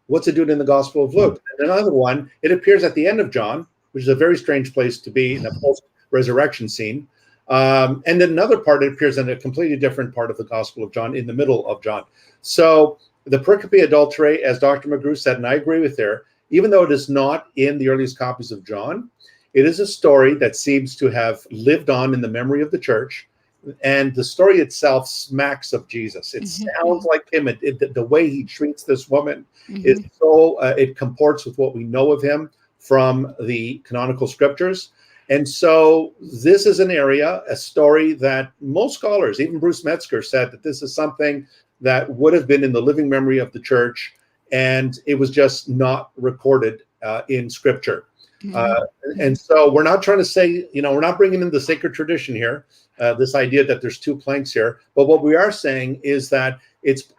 What's it doing in the Gospel of Luke? And another one, it appears at the end of John, which is a very strange place to be in a post-resurrection scene. And then another part, it appears in a completely different part of the Gospel of John, in the middle of John. So the Pericope adulterae, as Dr. McGrew said, and I agree with her, even though it is not in the earliest copies of John, it is a story that seems to have lived on in the memory of the church. And the story itself smacks of Jesus. It sounds like him. The way he treats this woman is so, it comports with what we know of him from the canonical scriptures. And so this is an area, a story that most scholars, even Bruce Metzger, said that this is something that would have been in the living memory of the church, and it was just not recorded in scripture. And so we're not trying to say, we're not bringing in the sacred tradition here, this idea that there's two planks here. But what we are saying is that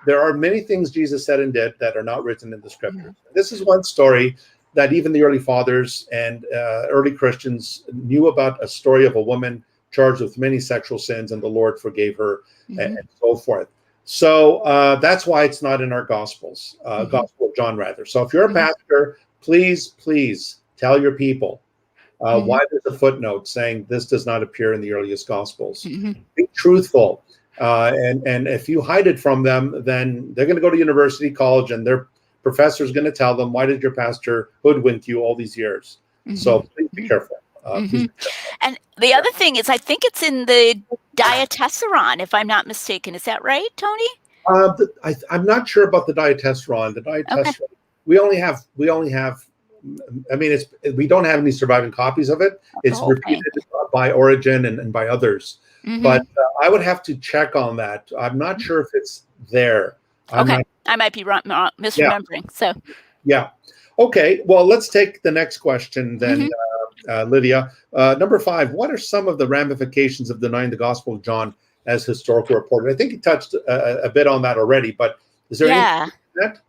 there are many things Jesus said and did that are not written in the scriptures. This is one story that even the early fathers and early Christians knew about, a story of a woman charged with many sexual sins, and the Lord forgave her, and so forth. So that's why it's not in our Gospels, Gospel of John, rather. So if you're a pastor, please tell your people why there's a footnote saying this does not appear in the earliest Gospels. Be truthful. And if you hide it from them, then they're going to go to university, college, and their professor is going to tell them, why did your pastor hoodwink you all these years? So please be careful. And the other thing is, I think it's in the Diatessaron, if I'm not mistaken. Is that right, Tony? I'm not sure about the Diatessaron. The Diatessaron, we only have. I mean, we don't have any surviving copies of it. It's repeated by Origen and by others. But I would have to check on that. I'm not sure if it's there. I might be misremembering. So yeah. Okay. Well, let's take the next question then, Lydia. Number 5. What are some of the ramifications of denying the Gospel of John as historical reported? I think you touched a bit on that already, but is there anything that?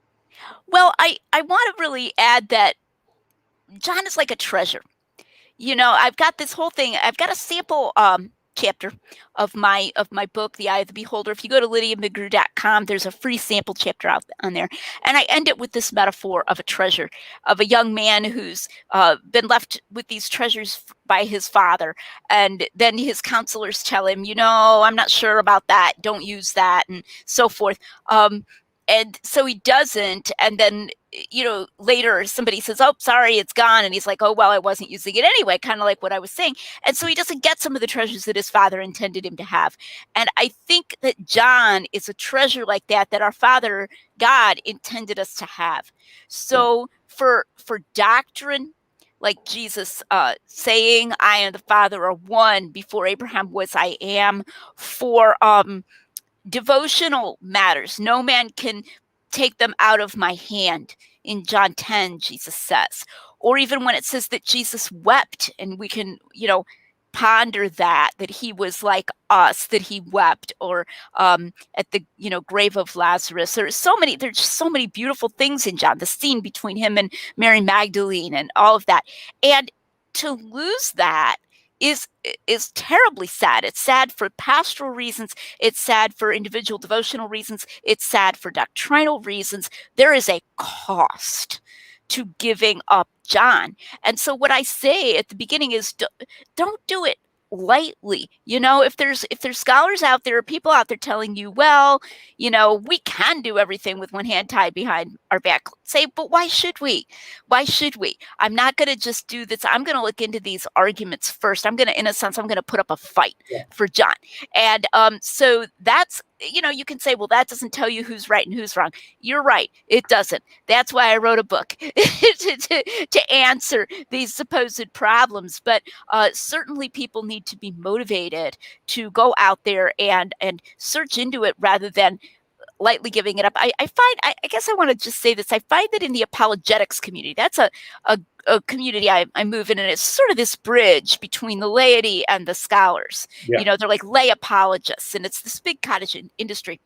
Well, I want to really add that John is like a treasure. I've got this whole thing. I've got a sample chapter of my book, The Eye of the Beholder. If you go to lydiamcgrew.com, there's a free sample chapter out on there. And I end it with this metaphor of a treasure, of a young man who's been left with these treasures by his father. And then his counselors tell him, I'm not sure about that. Don't use that, and so forth. And so he doesn't. And then, later somebody says, oh, sorry, it's gone. And he's like, oh, well, I wasn't using it anyway, kind of like what I was saying. And so he doesn't get some of the treasures that his father intended him to have. And I think that John is a treasure like that our Father God intended us to have. So for doctrine, like Jesus saying, I and the Father are one, before Abraham was, I am, for devotional matters, no man can take them out of my hand, in John 10, Jesus says. Or even when it says that Jesus wept, and we can, ponder that he was like us, that he wept, or at the, grave of Lazarus. There's so many beautiful things in John, the scene between him and Mary Magdalene and all of that. And to lose that is terribly sad. It's sad for pastoral reasons. It's sad for individual devotional reasons. It's sad for doctrinal reasons. There is a cost to giving up John. And so what I say at the beginning is, don't do it lightly. If there's scholars out there, or people out there telling you, well, we can do everything with one hand tied behind our back, say, but why should we? I'm not going to just do this. I'm going to look into these arguments first. I'm going to put up a fight for John. And so that's, you can say, well, that doesn't tell you who's right and who's wrong. You're right. It doesn't. That's why I wrote a book to answer these supposed problems. But certainly people need to be motivated to go out there and search into it rather than lightly giving it up. I guess I want to just say this. I find that in the apologetics community, that's a community I move in, and it's sort of this bridge between the laity and the scholars. They're like lay apologists, and it's this big cottage industry.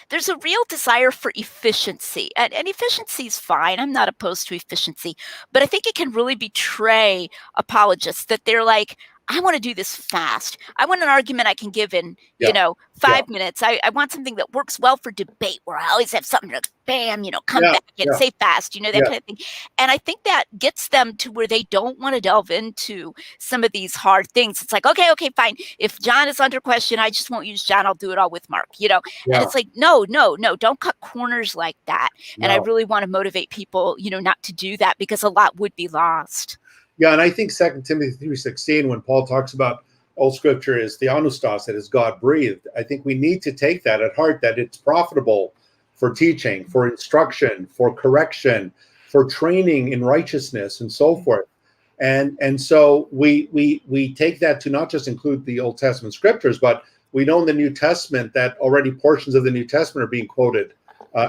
There's a real desire for efficiency, and efficiency is fine. I'm not opposed to efficiency, but I think it can really betray apologists that they're like, I want to do this fast. I want an argument I can give in, Yeah. 5 minutes. I want something that works well for debate where I always have something to bam, come Yeah. back and Yeah. say fast, that Yeah. kind of thing. And I think that gets them to where they don't want to delve into some of these hard things. It's like, okay, fine. If John is under question, I just won't use John. I'll do it all with Mark, And Yeah. it's like, no, don't cut corners like that. And I No. really want to motivate people, not to do that, because a lot would be lost. Yeah, and I think 2 Timothy 3:16, when Paul talks about all scripture is theopneustos, that is God breathed, I think we need to take that at heart, that it's profitable for teaching, for instruction, for correction, for training in righteousness, and so forth. And so we take that to not just include the Old Testament scriptures, but we know in the New Testament that already portions of the New Testament are being quoted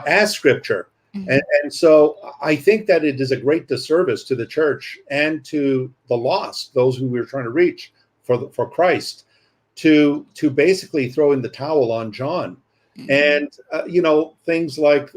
as scripture. And so I think that it is a great disservice to the church and to the lost, those who we're trying to reach for Christ, to basically throw in the towel on John. And, things like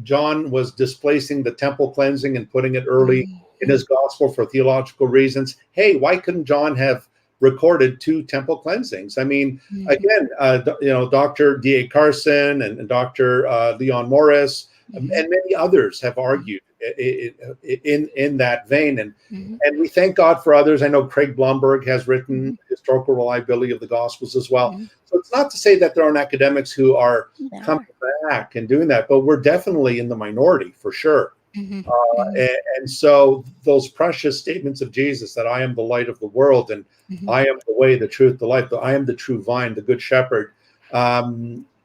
John was displacing the temple cleansing and putting it early in his gospel for theological reasons. Hey, why couldn't John have recorded 2 temple cleansings? I mean, again, Dr. D.A. Carson and Dr. Leon Morris, and many others have argued in that vein, and we thank God for others. I know Craig Blomberg has written Historical Reliability of the Gospels as well. So it's not to say that there aren't academics who are coming back and doing that, but we're definitely in the minority for sure. And so those precious statements of Jesus, that I am the light of the world, and I am the way, the truth, the life, I am the true vine, the good shepherd.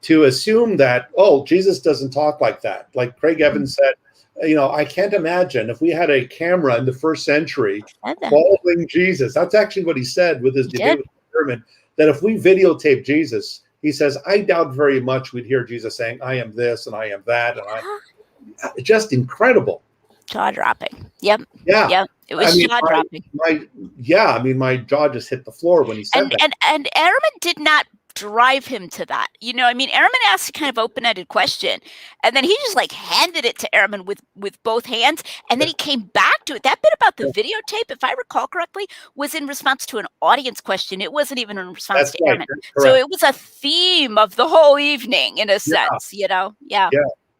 To assume that, Jesus doesn't talk like that. Like Craig Evans said, I can't imagine if we had a camera in the first century following Jesus. That's actually what he said with his debate with Thurman, that if we videotape Jesus, he says, I doubt very much we'd hear Jesus saying, I am this and I am that. And just incredible. Jaw-dropping. Yep. Yeah. Yep. It was jaw-dropping. My jaw just hit the floor when he said that. And Ehrman did not drive him to that. Ehrman asked a kind of open-ended question, and then he just handed it to Ehrman with both hands, and then he came back to it. That bit about the videotape, if I recall correctly, was in response to an audience question. It wasn't even in response to Ehrman. So it was a theme of the whole evening, in a sense,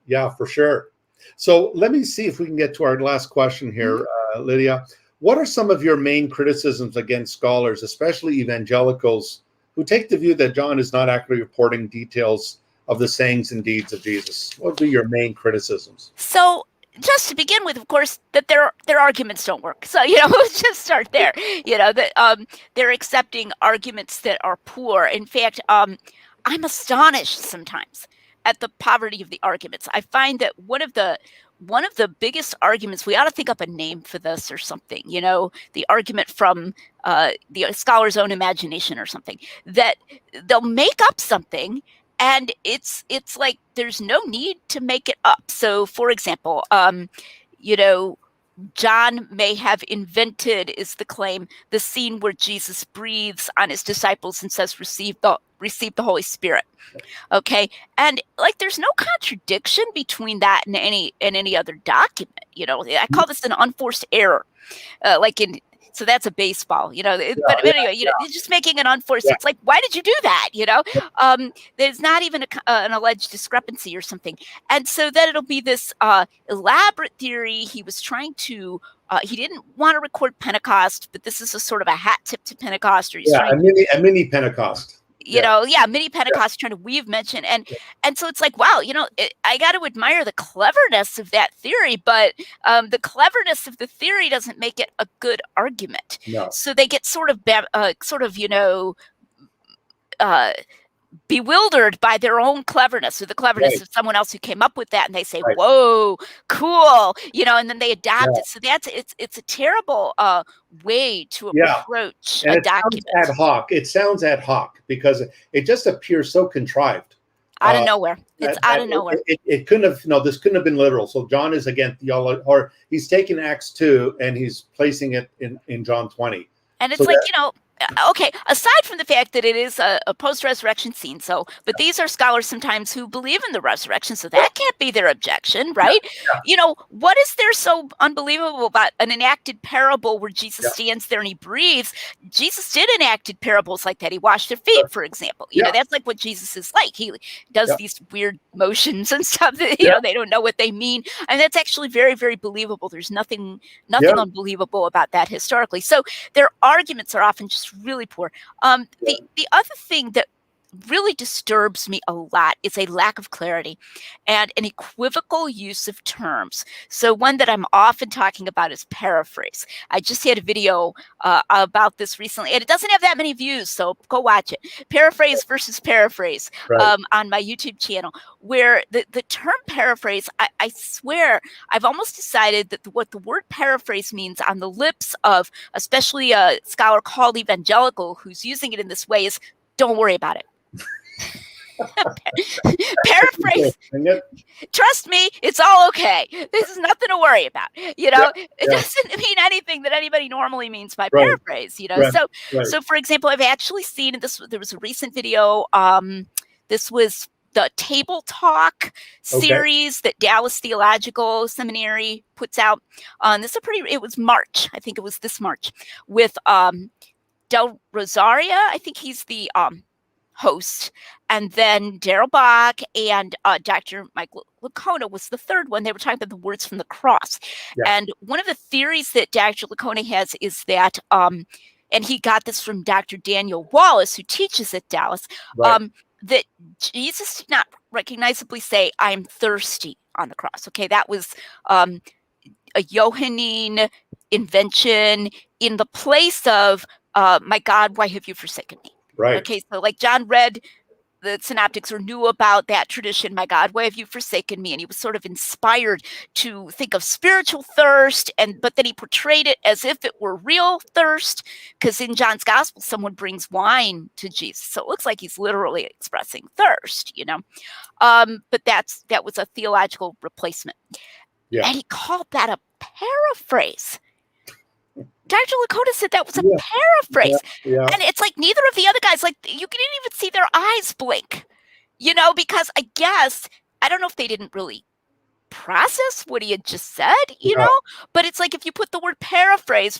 Yeah, for sure. So let me see if we can get to our last question here, Lydia. What are some of your main criticisms against scholars, especially evangelicals, who take the view that John is not accurately reporting details of the sayings and deeds of Jesus? What would be your main criticisms? So just to begin with, of course, that their arguments don't work. So, let's just start there. That they're accepting arguments that are poor. In fact, I'm astonished sometimes at the poverty of the arguments. I find that one of the biggest arguments, we ought to think up a name for this or something, the argument from the scholar's own imagination or something, that they'll make up something, and it's like there's no need to make it up. So, for example, John may have invented, is the claim, the scene where Jesus breathes on his disciples and says, receive the Holy Spirit. Okay. And there's no contradiction between that and any other document. I call this an unforced error. So that's a baseball, but anyway, you're just making an unforced. It's like, why did you do that? There's not even an alleged discrepancy or something. And so then it'll be this elaborate theory. He was trying to, he didn't want to record Pentecost, but this is a sort of a hat tip to Pentecost. Or he's a mini Pentecost. Mini Pentecost, trying to weave mention. And so it's like, wow, I got to admire the cleverness of that theory, but the cleverness of the theory doesn't make it a good argument. No. So they get sort of bewildered by their own cleverness, or the cleverness of someone else who came up with that, and they say, whoa, cool, and then they adapt it. So it's a terrible way to approach a document. It sounds ad hoc because it just appears so contrived. Out of nowhere. It's out of nowhere. It couldn't have, this couldn't have been literal. So John is again theology, or he's taking Acts 2 and he's placing it in John 20. And it's okay, aside from the fact that it is a post-resurrection scene, but these are scholars sometimes who believe in the resurrection, so that can't be their objection, right? What is there so unbelievable about an enacted parable where Jesus stands there and he breathes? Jesus did enacted parables like that. He washed their feet, for example. That's like what Jesus is like. He does these weird motions and stuff that, they don't know what they mean. And that's actually very, very believable. There's nothing unbelievable about that historically. So their arguments are often just really poor. The other thing that really disturbs me a lot is a lack of clarity and an equivocal use of terms. So one that I'm often talking about is paraphrase. I just had a video about this recently, and it doesn't have that many views, so go watch it. Paraphrase versus paraphrase on my YouTube channel, where the term paraphrase, I swear, I've almost decided that what the word paraphrase means on the lips of especially a scholar called Evangelical who's using it in this way is, don't worry about it. Paraphrase. Trust me, it's all okay. This is nothing to worry about. It doesn't mean anything that anybody normally means by paraphrase. So for example, I've actually seen this. There was a recent video. This was the Table Talk series that Dallas Theological Seminary puts out. It was March. I think it was this March with Del Rosaria. I think he's the host, and then Daryl Bach and Dr. Michael Lacona was the third one. They were talking about the words from the cross. And one of the theories that Dr. Lacona has is that, and he got this from Dr. Daniel Wallace, who teaches at Dallas, that Jesus did not recognizably say, I'm thirsty on the cross. Okay, that was a Johannine invention in the place of, my God, why have you forsaken me? Okay, so like John read the Synoptics or knew about that tradition, my God, why have you forsaken me? And he was sort of inspired to think of spiritual thirst, but then he portrayed it as if it were real thirst, because in John's gospel, someone brings wine to Jesus. So it looks like he's literally expressing thirst, but that was a theological replacement. And he called that a paraphrase. Dr. Lakota said that was a paraphrase. And it's like neither of the other guys, like you didn't even see their eyes blink, because I guess, I don't know if they didn't really process what he had just said, but it's like if you put the word paraphrase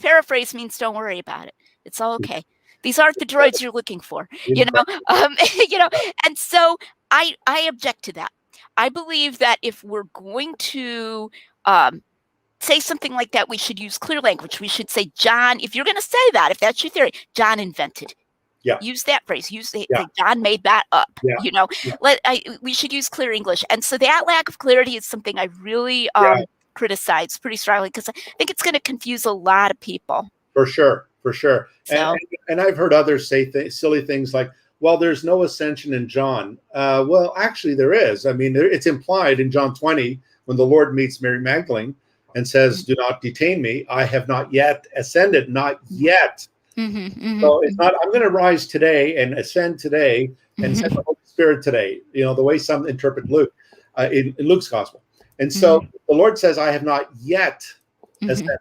means don't worry about it. It's all okay. These aren't the droids you're looking for, and so I object to that. I believe that if we're going to say something like that, we should use clear language. We should say, John, if you're going to say that, if that's your theory, John invented. Use that phrase. John made that up. We should use clear English. And so that lack of clarity is something I really criticize pretty strongly, because I think it's going to confuse a lot of people. For sure. So. And I've heard others say silly things like, well, there's no ascension in John. Well, actually there is. I mean, it's implied in John 20 when the Lord meets Mary Magdalene and says, do not detain me. I have not yet ascended, not yet. So it's not, I'm going to rise today and ascend today and send the Holy Spirit today, the way some interpret Luke, in Luke's gospel. And so the Lord says, I have not yet ascended.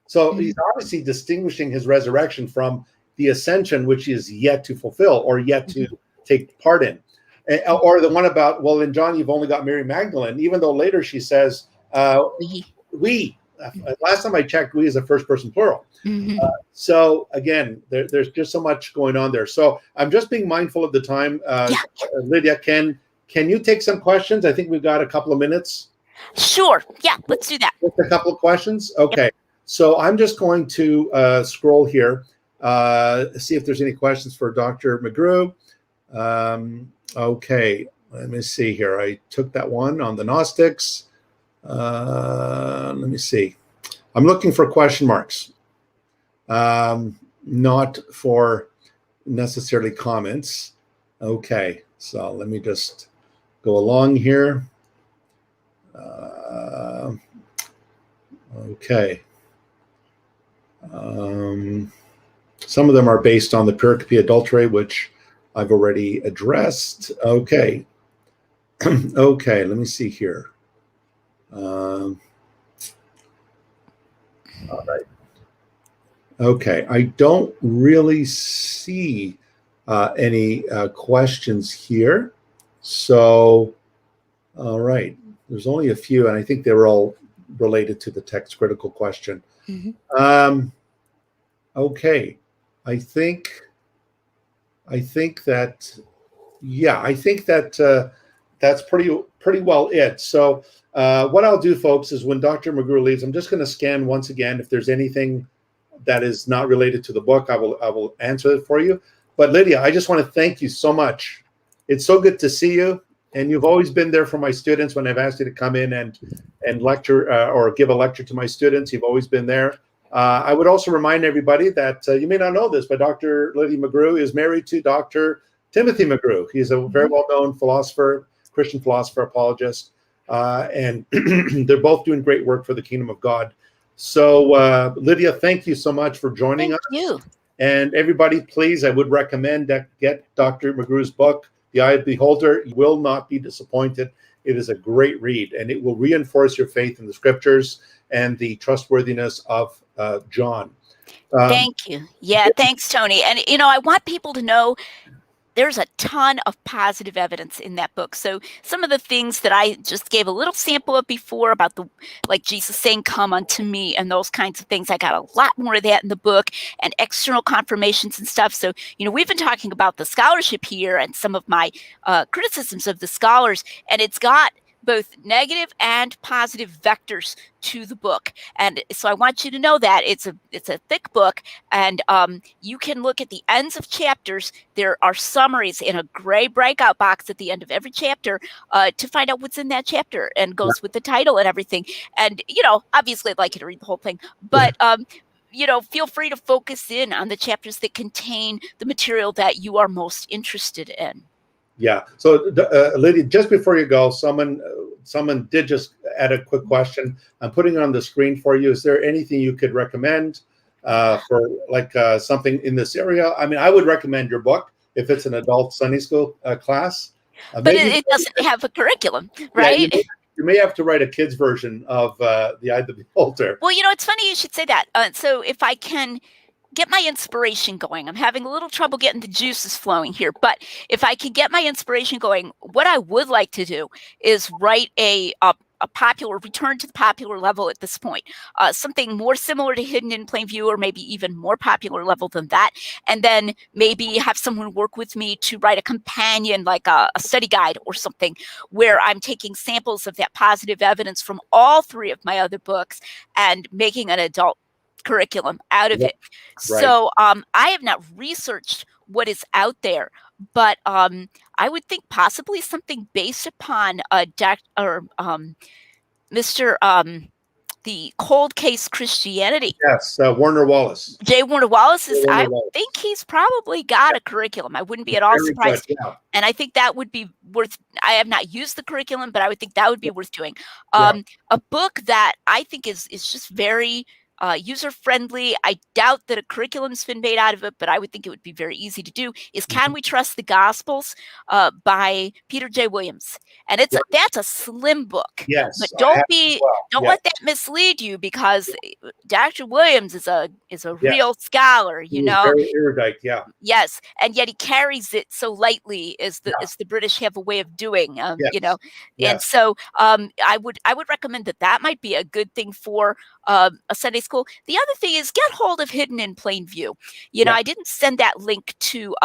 So he's obviously distinguishing his resurrection from the ascension, which is yet to fulfill or yet to take part in. Or the one about, well, in John, you've only got Mary Magdalene, even though later she says, we. Last time I checked, we is a first person plural. So again, there's just so much going on there. So I'm just being mindful of the time. Lydia, can you take some questions? I think we've got a couple of minutes. Sure. Yeah, let's do that. Just a couple of questions. Okay. So I'm just going to scroll here, see if there's any questions for Dr. McGrew. Okay. Let me see here. I took that one on the Gnostics. Let me see. I'm looking for question marks, not for necessarily comments. Okay, so let me just go along here. Okay. Some of them are based on the Pericope adulterae, which I've already addressed. Okay. Okay, let me see here. All right. Okay, I don't really see any questions here. So, all right, there's only a few, and I think they were all related to the text critical question. Mhm. Okay, I think that yeah, I think that that's pretty well it. So what I'll do, folks, is when Dr. McGrew leaves, I'm just going to scan once again. If there's anything that is not related to the book, I will answer it for you. But Lydia, I just want to thank you so much. It's so good to see you, and you've always been there for my students when I've asked you to come in and lecture or give a lecture to my students. You've always been there. I would also remind everybody that you may not know this, but Dr. Lydia McGrew is married to Dr. Timothy McGrew. He's a very well-known philosopher, Christian philosopher, apologist, and they're both doing great work for the kingdom of God. So, Lydia, thank you so much for joining us. Thank you. And everybody, please, I would recommend that get Dr. McGrew's book, The Eye of the Beholder. You will not be disappointed. It is a great read, and it will reinforce your faith in the scriptures and the trustworthiness of John. Thank you. Yeah, thanks, Tony. And, I want people to know there's a ton of positive evidence in that book. So some of the things that I just gave a little sample of before about like Jesus saying, "Come unto me," and those kinds of things. I got a lot more of that in the book, and external confirmations and stuff. So, we've been talking about the scholarship here and some of my criticisms of the scholars, and it's got both negative and positive vectors to the book. And so I want you to know that it's a thick book, and you can look at the ends of chapters. There are summaries in a gray breakout box at the end of every chapter to find out what's in that chapter, and goes with the title and everything. And, obviously I'd like you to read the whole thing, but feel free to focus in on the chapters that contain the material that you are most interested in. Yeah. So, Lydia, just before you go, someone did just add a quick question. I'm putting it on the screen for you. Is there anything you could recommend for like something in this area? I mean, I would recommend your book if it's an adult Sunday school class. But it doesn't have a curriculum, right? Yeah, you may have to write a kid's version of The Eye of the Beholder. Well, it's funny you should say that. So if I can get my inspiration going. I'm having a little trouble getting the juices flowing here, but if I can get my inspiration going, what I would like to do is write a popular, return to the popular level at this point, something more similar to Hidden in Plain View, or maybe even more popular level than that, and then maybe have someone work with me to write a companion, like a study guide or something, where I'm taking samples of that positive evidence from all three of my other books and making an adult curriculum out of it. Right. So I have not researched what is out there, but I would think possibly something based upon Mr. The Cold Case Christianity. Yes, Warner Wallace. J. Warner Wallace is. Warner I Wallace. think he's probably got a curriculum. I wouldn't be at all Very surprised. good, yeah. And I think that would be worth. I have not used the curriculum, but I would think that would be worth doing. A book that I think is just very user-friendly. I doubt that a curriculum's been made out of it, but I would think it would be very easy to do, is Can We Trust the Gospels by Peter J. Williams. And that's a slim book. Yes. But don't let that mislead you, because Dr. Williams is a real scholar, Very erudite, yeah. Yes, and yet he carries it so lightly, as the British have a way of doing, Yes. And so I would recommend that might be a good thing for a Sunday school. The other thing is, get hold of Hidden in Plain View. I didn't send that link to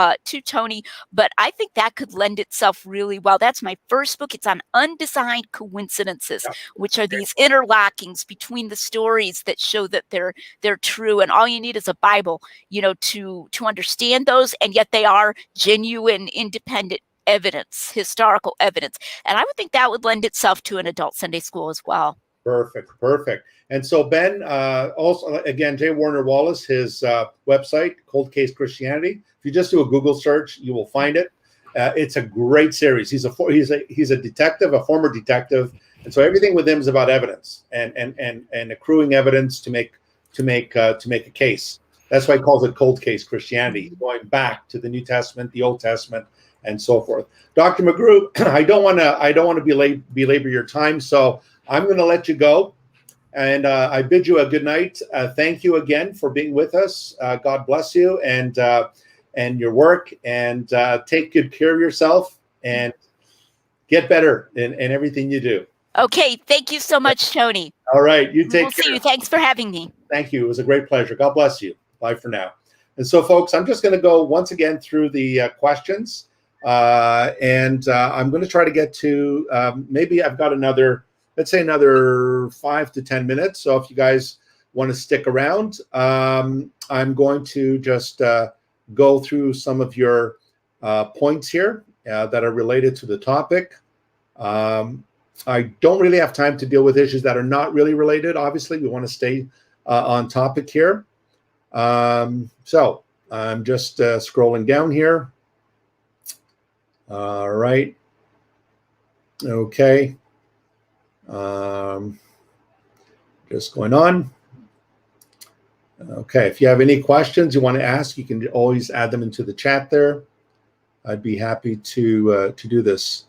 Tony, but I think that could lend itself really well. That's my first book. It's on undesigned coincidences, which are these interlockings between the stories that show that they're true, and all you need is a Bible, to understand those, and yet they are genuine, independent evidence, historical evidence. And I would think that would lend itself to an adult Sunday school as well. Perfect. And so, Ben, also, again, J. Warner Wallace, his website, Cold Case Christianity. If you just do a Google search, you will find it. It's a great series. He's a detective, a former detective, and so everything with him is about evidence and accruing evidence to make a case. That's why he calls it Cold Case Christianity, going back to the New Testament, the Old Testament, and so forth. Dr. McGrew, I don't want to belabor your time, so I'm going to let you go. And I bid you a good night. Thank you again for being with us. God bless you and your work. And take good care of yourself and get better in everything you do. Okay, thank you so much, Tony. All right, you take care. We'll see you. Thanks for having me. Thank you. It was a great pleasure. God bless you. Bye for now. And so, folks, I'm just going to go once again through the questions. And I'm going to try to get to maybe I've got another, let's say another 5 to 10 minutes. So if you guys want to stick around, I'm going to just go through some of your points here that are related to the topic. I don't really have time to deal with issues that are not really related. Obviously, we want to stay on topic here. So I'm just scrolling down here. All right. Okay. Just going on. Okay. If you have any questions you want to ask, you can always add them into the chat there. I'd be happy to do this.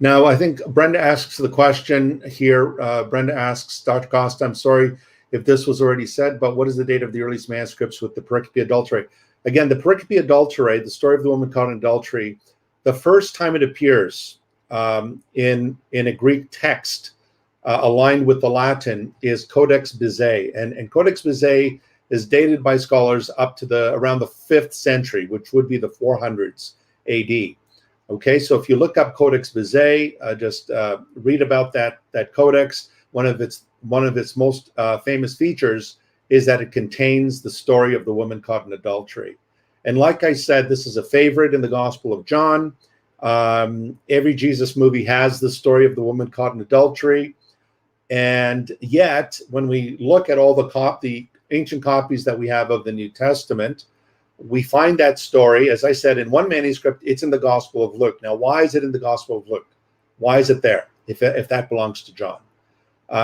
Now, I think Brenda asks the question here. Brenda asks, Dr. Costa, I'm sorry if this was already said, but what is the date of the earliest manuscripts with the Pericope adulterae? Again, the Pericope adulterae, the story of the woman caught in adultery, the first time it appears in a Greek text aligned with the Latin is Codex Bezae. And Codex Bezae is dated by scholars up to around the 5th century, which would be the 400s AD. Okay, so if you look up Codex Bezae, just read about that codex. One of its most famous features is that it contains the story of the woman caught in adultery. And like I said, this is a favorite in the Gospel of John. Every Jesus movie has the story of the woman caught in adultery. And yet, when we look at all the ancient copies that we have of the New Testament, we find that story, as I said, in one manuscript, it's in the Gospel of Luke. Now, why is it in the Gospel of Luke? Why is it there, if that belongs to John?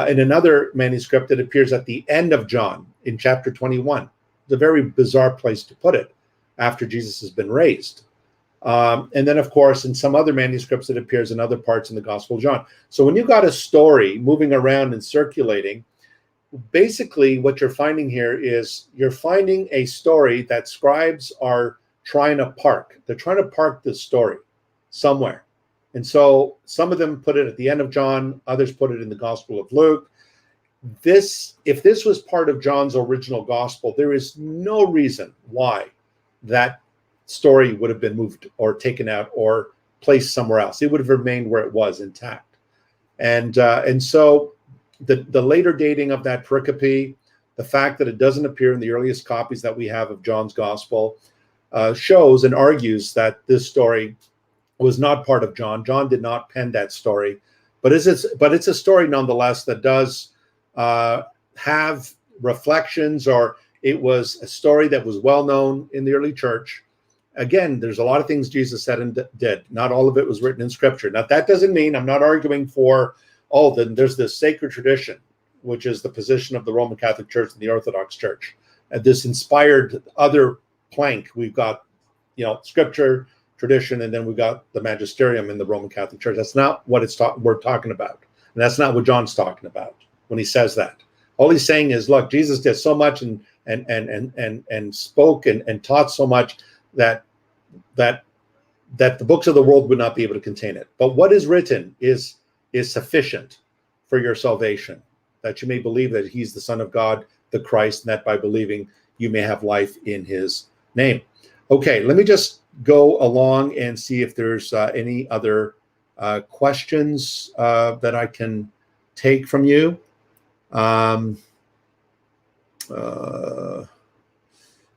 In another manuscript, it appears at the end of John, in chapter 21. It's a very bizarre place to put it, after Jesus has been raised. And then, of course, in some other manuscripts, it appears in other parts in the Gospel of John. So when you've got a story moving around and circulating, basically what you're finding here is you're finding a story that scribes are trying to park. They're trying to park the story somewhere. And so some of them put it at the end of John, others put it in the Gospel of Luke. If this was part of John's original gospel, there is no reason why that story would have been moved or taken out or placed somewhere else. It would have remained where it was, intact. And so the later dating of that pericope, the fact that it doesn't appear in the earliest copies that we have of John's gospel, shows and argues that this story was not part of John. John did not pen that story, but it's a story nonetheless that does have reflections, or it was a story that was well known in the early church. Again, there's a lot of things Jesus said and did. Not all of it was written in Scripture. Now, that doesn't mean I'm not arguing for, then there's this sacred tradition, which is the position of the Roman Catholic Church and the Orthodox Church. And this inspired other plank. We've got, Scripture, tradition, and then we've got the magisterium in the Roman Catholic Church. That's not what we're talking about. And that's not what John's talking about when he says that. All he's saying is, look, Jesus did so much and spoke and taught so much that the books of the world would not be able to contain it. But what is written is sufficient for your salvation, that you may believe that he's the Son of God, the Christ, and that by believing you may have life in his name. Okay, let me just go along and see if there's any other questions that I can take from you.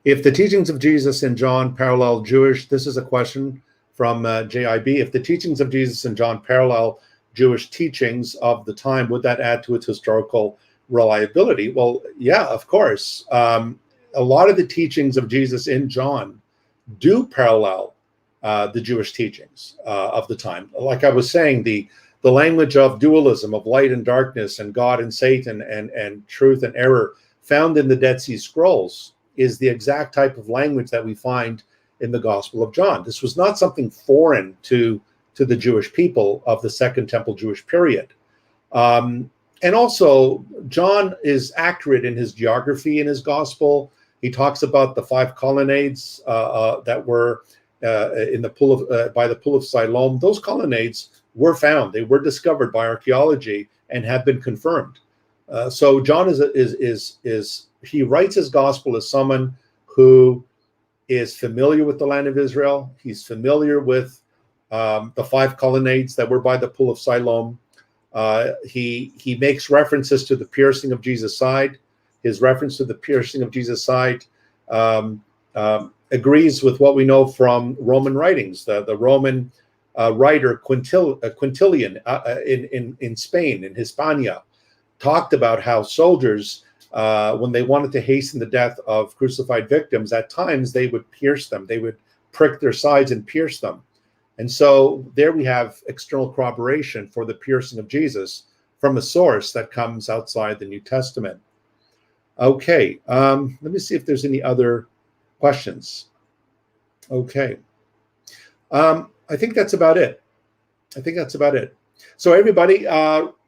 If the teachings of Jesus in John parallel Jewish, this is a question from JIB. If the teachings of Jesus in John parallel Jewish teachings of the time, would that add to its historical reliability? Well, yeah, of course. A lot of the teachings of Jesus in John do parallel the Jewish teachings of the time. Like I was saying, the language of dualism, of light and darkness, and God and Satan, and truth and error found in the Dead Sea Scrolls is the exact type of language that we find in the Gospel of John. This was not something foreign to the Jewish people of the Second Temple Jewish period. And also, John is accurate in his geography in his gospel. He talks about the 5 colonnades that were in the pool of by the pool of Siloam. Those colonnades were found; they were discovered by archaeology and have been confirmed. So John is he writes his gospel as someone who is familiar with the land of Israel. He's familiar with the 5 colonnades that were by the pool of Siloam. He makes references to the piercing of Jesus' side. His reference to the piercing of Jesus' side agrees with what we know from Roman writings. The Roman writer Quintilian in Spain, in Hispania, talked about how soldiers, when they wanted to hasten the death of crucified victims, at times they would pierce them. They would prick their sides and pierce them. And so there we have external corroboration for the piercing of Jesus from a source that comes outside the New Testament. Okay, let me see if there's any other questions. Okay, I think that's about it. So everybody,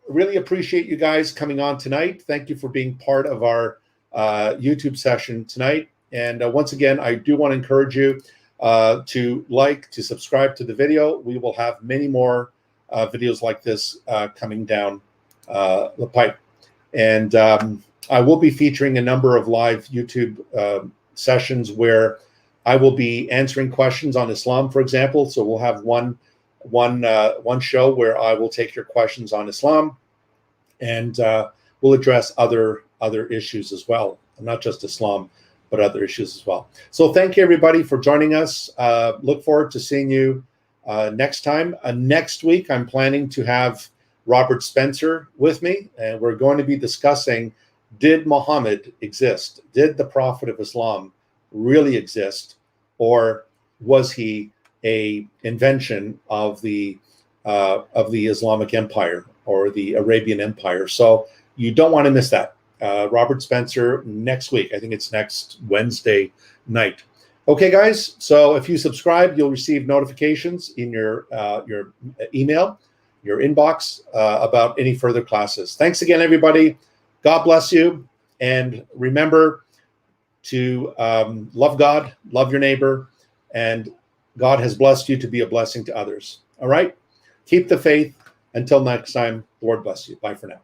really appreciate you guys coming on tonight. Thank you for being part of our YouTube session tonight. And once again, I do want to encourage you to subscribe to the video. We will have many more videos like this coming down the pipe. And I will be featuring a number of live YouTube sessions where I will be answering questions on Islam, for example. So we'll have one show where I will take your questions on Islam, and we'll address other issues as well, not just Islam, but other issues as well. So thank you, everybody, for joining us. Look forward to seeing you next time. Next week, I'm planning to have Robert Spencer with me, and we're going to be discussing, did Muhammad exist? Did the Prophet of Islam really exist? Or was he a invention of the Islamic Empire or the Arabian Empire? So you don't want to miss that. Robert Spencer next week. I think it's next Wednesday night. Okay, guys. So if you subscribe, you'll receive notifications in your email, your inbox about any further classes. Thanks again, everybody. God bless you. And remember to love God, love your neighbor, and God has blessed you to be a blessing to others. All right? Keep the faith. Until next time, the Lord bless you. Bye for now.